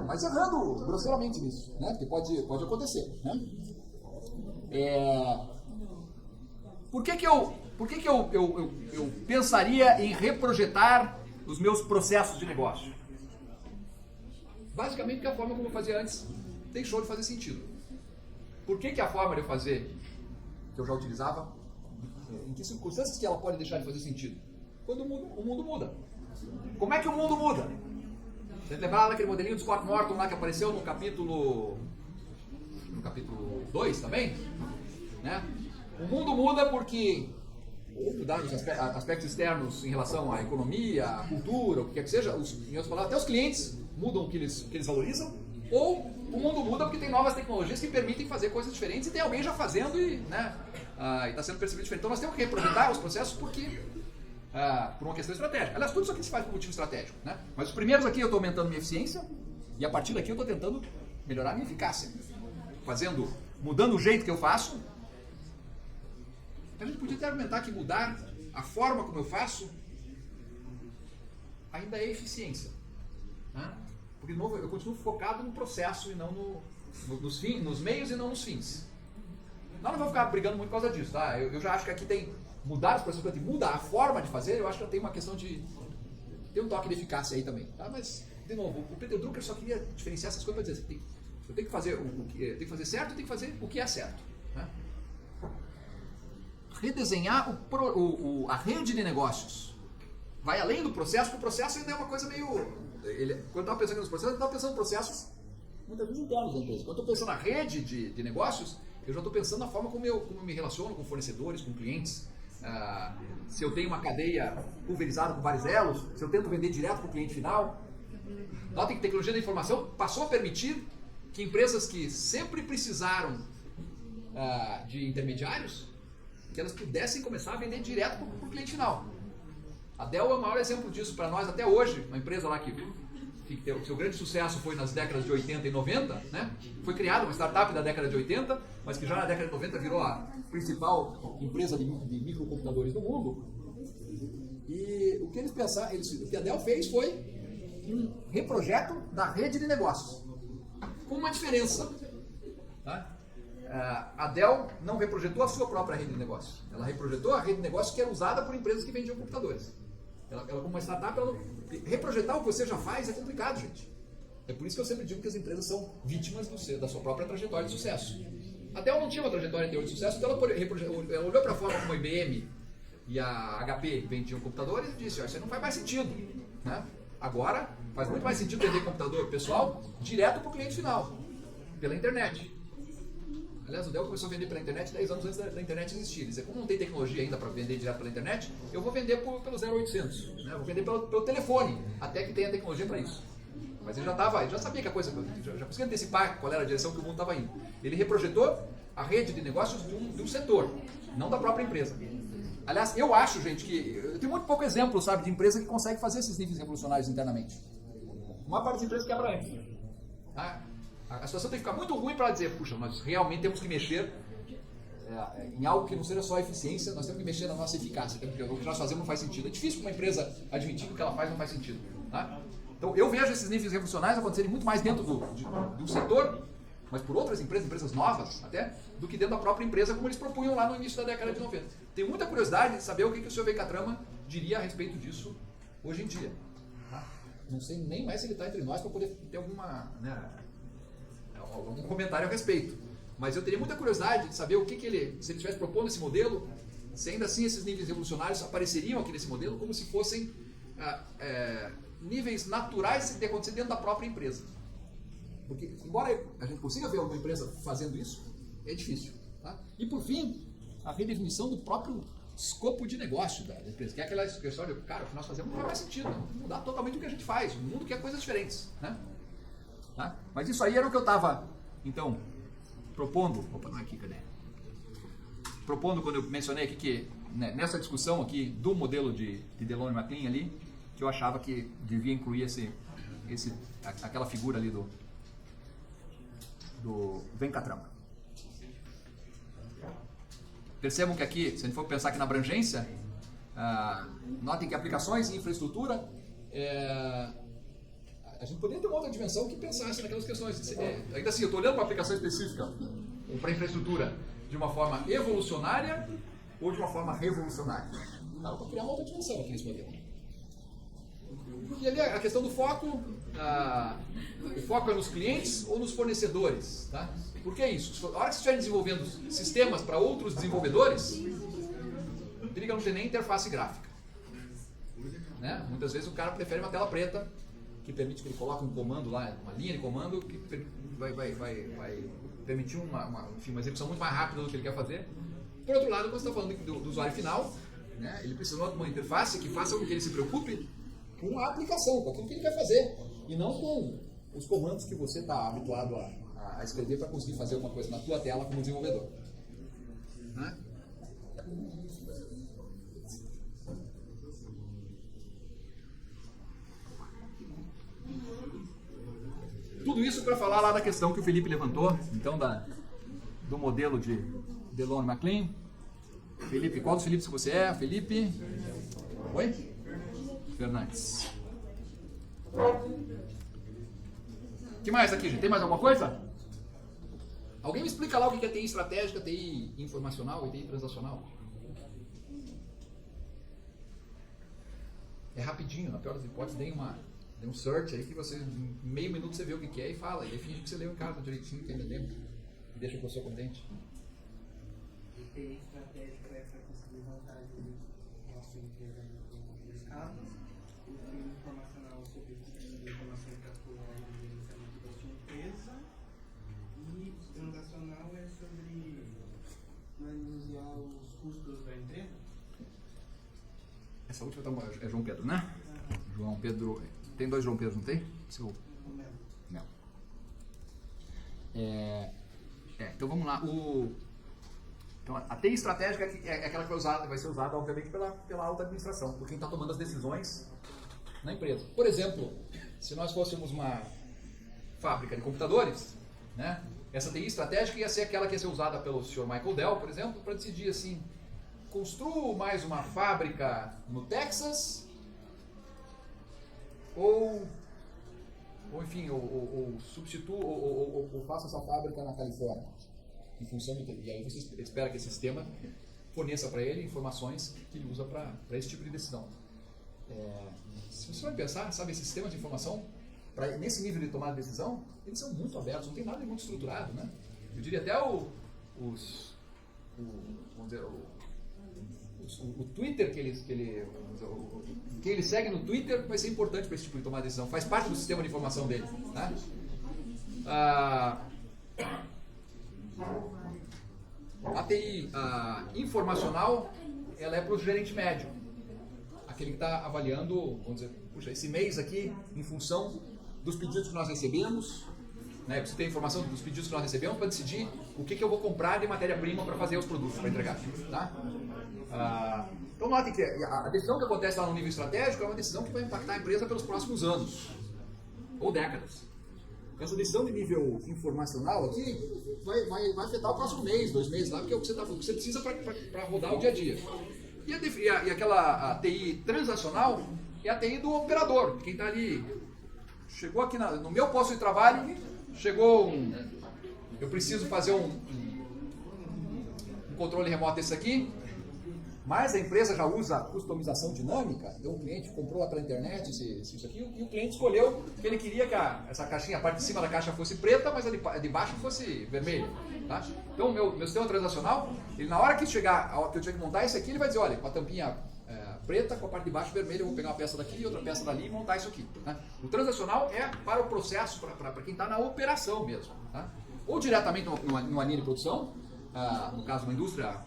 mas errando grosseiramente nisso, né? Porque pode acontecer, né? Por que eu pensaria em reprojetar os meus processos de negócio? Basicamente porque a forma como eu fazia antes deixou de fazer sentido. Por que a forma de eu fazer que eu já utilizava, em que circunstâncias que ela pode deixar de fazer sentido? Quando o mundo muda. Como é que o mundo muda? Você lembra daquele modelinho do Scott Morton lá que apareceu no capítulo 2 também? Né? O mundo muda porque ou mudar os aspectos externos em relação à economia, à cultura, o que quer que seja, em outras palavras, até os clientes mudam o que eles valorizam, ou o mundo muda porque tem novas tecnologias que permitem fazer coisas diferentes e tem alguém já fazendo e está sendo percebido diferente. Então nós temos que reprojetar os processos porque por uma questão estratégica. Aliás, tudo isso aqui se faz por motivo estratégico. Né? Mas os primeiros aqui eu estou aumentando minha eficiência e a partir daqui eu estou tentando melhorar minha eficácia. Mudando o jeito que eu faço. A gente podia até argumentar que mudar a forma como eu faço ainda é eficiência. Né? Porque, de novo, eu continuo focado no processo e não nos meios e não nos fins. Não vou ficar brigando muito por causa disso. Tá? Eu já acho que aqui tem mudar os processos, mudar a forma de fazer, eu acho que tem uma questão de... Tem um toque de eficácia aí também. Tá? Mas, de novo, o Peter Drucker só queria diferenciar essas coisas para dizer assim, Eu tenho que fazer o que tem que fazer certo, eu tenho que fazer o que é certo. Né? Redesenhar a rede de negócios. Vai além do processo, porque o processo ainda é uma coisa meio... quando eu estava pensando nos processos, eu estava pensando em processos muitas vezes internos da empresa. Quando eu estou pensando na rede de negócios, eu já estou pensando na forma como eu me relaciono com fornecedores, com clientes. Se eu tenho uma cadeia pulverizada com vários elos, se eu tento vender direto para o cliente final. Notem que tecnologia da informação passou a permitir que empresas que sempre precisaram de intermediários, que elas pudessem começar a vender direto para o cliente final. A Dell é o maior exemplo disso para nós até hoje, uma empresa lá que o seu grande sucesso foi nas décadas de 80 e 90, né? Foi criada uma startup da década de 80, mas que já na década de 90 virou a principal empresa de microcomputadores do mundo. E o que eles pensaram, o que a Dell fez foi um reprojeto da rede de negócios, com uma diferença. Tá? A Dell não reprojetou a sua própria rede de negócios, ela reprojetou a rede de negócios que era usada por empresas que vendiam computadores. Ela como uma startup, reprojetar o que você já faz é complicado, gente. É por isso que eu sempre digo que as empresas são vítimas da sua própria trajetória de sucesso. A Dell não tinha uma trajetória anterior de sucesso, então ela olhou para a forma como a IBM e a HP vendiam computadores e disse, isso não faz mais sentido. Né? Agora, faz muito mais sentido vender computador pessoal direto para o cliente final, pela internet. Aliás, o Dell começou a vender pela internet 10 anos antes da internet existir. Ele dizia, como não tem tecnologia ainda para vender direto pela internet, eu vou vender pelo 0800, né? Vou vender pelo telefone, até que tenha tecnologia para isso. Mas ele já sabia que a coisa, já conseguia antecipar qual era a direção que o mundo estava indo. Ele reprojetou a rede de negócios de um setor, não da própria empresa. Aliás, eu acho, gente, que eu tenho muito pouco exemplo, sabe, de empresa que consegue fazer esses níveis revolucionários internamente. Uma parte das empresas quebra antes. Tá? A situação tem que ficar muito ruim para dizer, puxa, nós realmente temos que mexer em algo que não seja só eficiência, nós temos que mexer na nossa eficácia, porque o que nós fazemos não faz sentido. É difícil para uma empresa admitir que o que ela faz não faz sentido. Tá? Então eu vejo esses níveis revolucionários acontecerem muito mais dentro de um setor, mas por outras empresas novas até, do que dentro da própria empresa, como eles propunham lá no início da década de 90. Tenho muita curiosidade de saber o que o Sr. Venkatraman diria a respeito disso hoje em dia. Tá? Não sei nem mais se ele está entre nós para poder ter algum comentário a respeito. Mas eu teria muita curiosidade de saber o que ele, se ele estivesse propondo esse modelo, se ainda assim esses níveis revolucionários apareceriam aqui nesse modelo como se fossem níveis naturais de acontecer dentro da própria empresa. Porque, embora a gente consiga ver alguma empresa fazendo isso, é difícil. Tá? E, por fim, a redefinição do próprio escopo de negócio da empresa, que é aquela questão de, cara, o que nós fazemos não faz mais sentido, mudar totalmente o que a gente faz, o mundo quer coisas diferentes. Né? Tá? Mas isso aí era o que eu estava, então, propondo. Opa, não é aqui, cadê? Propondo quando eu mencionei aqui que, né, nessa discussão aqui do modelo de Delon e McLean ali, que eu achava que devia incluir aquela figura ali do Venkatraman. Percebam que aqui, se a gente for pensar aqui na abrangência, notem que aplicações e infraestrutura, a gente poderia ter uma outra dimensão que pensasse naquelas questões. Ainda assim, eu estou olhando para a aplicação específica, ou para a infraestrutura, de uma forma evolucionária ou de uma forma revolucionária. Dá para criar uma outra dimensão aqui nesse modelo. E ali a questão do foco, o foco é nos clientes ou nos fornecedores. Tá? Por que isso? A hora que você estiver desenvolvendo sistemas para outros desenvolvedores, periga não ter nem interface gráfica. Né? Muitas vezes o cara prefere uma tela preta, que permite que ele coloque um comando lá, uma linha de comando, que vai permitir uma execução muito mais rápida do que ele quer fazer. Por outro lado, quando você está falando do usuário final, né, ele precisa de uma interface que faça com que ele se preocupe com a aplicação, com aquilo que ele quer fazer, e não com os comandos que você está habituado a escrever para conseguir fazer alguma coisa na tua tela como desenvolvedor. Né? Tudo isso para falar lá da questão que o Felipe levantou, então do modelo de Delon e McLean. Felipe, qual dos Felipes que você é? Felipe? Oi? Fernandes. O que mais aqui, gente? Tem mais alguma coisa? Alguém me explica lá o que é TI estratégica, TI informacional e TI transacional? É rapidinho, na pior das hipóteses, deem Tem um search aí que você, em meio minuto você vê o que é e fala, e aí finge que você leu em casa direitinho, tá entendendo? E deixa o professor contente. E tem estratégia para essa conseguir vantagem da sua empresa em escalas, e tem informacional sobre o sistema de informação que atua no gerenciamento da sua empresa, e transacional é sobre manusear os custos da empresa. Essa última é João Pedro, né? João Pedro. Tem 2 João Pedro, não tem? Seu. Não. Então vamos lá. Então, a TI estratégica é aquela que vai ser usada, obviamente, pela alta administração, por quem está tomando as decisões na empresa. Por exemplo, se nós fôssemos uma fábrica de computadores, né? Essa TI estratégica ia ser aquela que ia ser usada pelo Sr. Michael Dell, por exemplo, para decidir assim: construo mais uma fábrica no Texas ou enfim, ou substituo ou faço essa fábrica na Califórnia, em função do, e aí você espera que esse sistema forneça para ele informações que ele usa para esse tipo de decisão. Se você vai pensar, sabe, esses sistemas de informação, nesse nível de tomada de decisão, eles são muito abertos, não tem nada de muito estruturado, né? Eu diria até o Twitter quem ele segue no Twitter vai ser importante para esse tipo de tomada de decisão, faz parte do sistema de informação dele, né? A TI informacional, ela é para o gerente médio, aquele que está avaliando, vamos dizer, puxa, esse mês aqui, em função dos pedidos que nós recebemos, né, você tem informação dos pedidos que nós recebemos para decidir o que eu vou comprar de matéria-prima para fazer os produtos, para entregar, tá? Então notem que a decisão que acontece lá no nível estratégico é uma decisão que vai impactar a empresa pelos próximos anos ou décadas. Essa decisão de nível informacional aqui vai afetar o próximo mês, 2 meses lá, porque é o que você precisa para rodar o dia a dia. E aquela TI transacional é a TI do operador, quem está ali. Chegou aqui no meu posto de trabalho, chegou eu preciso fazer um controle remoto desse aqui, mas a empresa já usa customização dinâmica, então o cliente comprou lá pela internet isso aqui, e o cliente escolheu que ele queria que essa caixinha, a parte de cima da caixa fosse preta, mas a de baixo fosse vermelha. Tá? Então meu sistema transacional, ele, na hora que chegar, que eu tiver que montar isso aqui, ele vai dizer, olha, com a tampinha preta, com a parte de baixo vermelha, eu vou pegar uma peça daqui e outra peça dali e montar isso aqui. Tá? O transacional é para o processo, para quem está na operação mesmo. Tá? Ou diretamente numa linha de produção, no caso uma indústria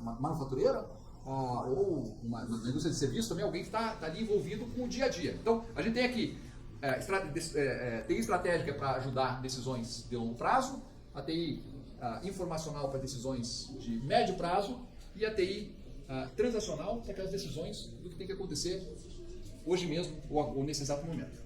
manufatureira, ou uma indústria de serviço também, alguém que está ali envolvido com o dia a dia. Então, a gente tem aqui TI estratégica para ajudar decisões de longo prazo, a TI informacional para decisões de médio prazo e a TI transacional para aquelas decisões do que tem que acontecer hoje mesmo ou nesse exato momento.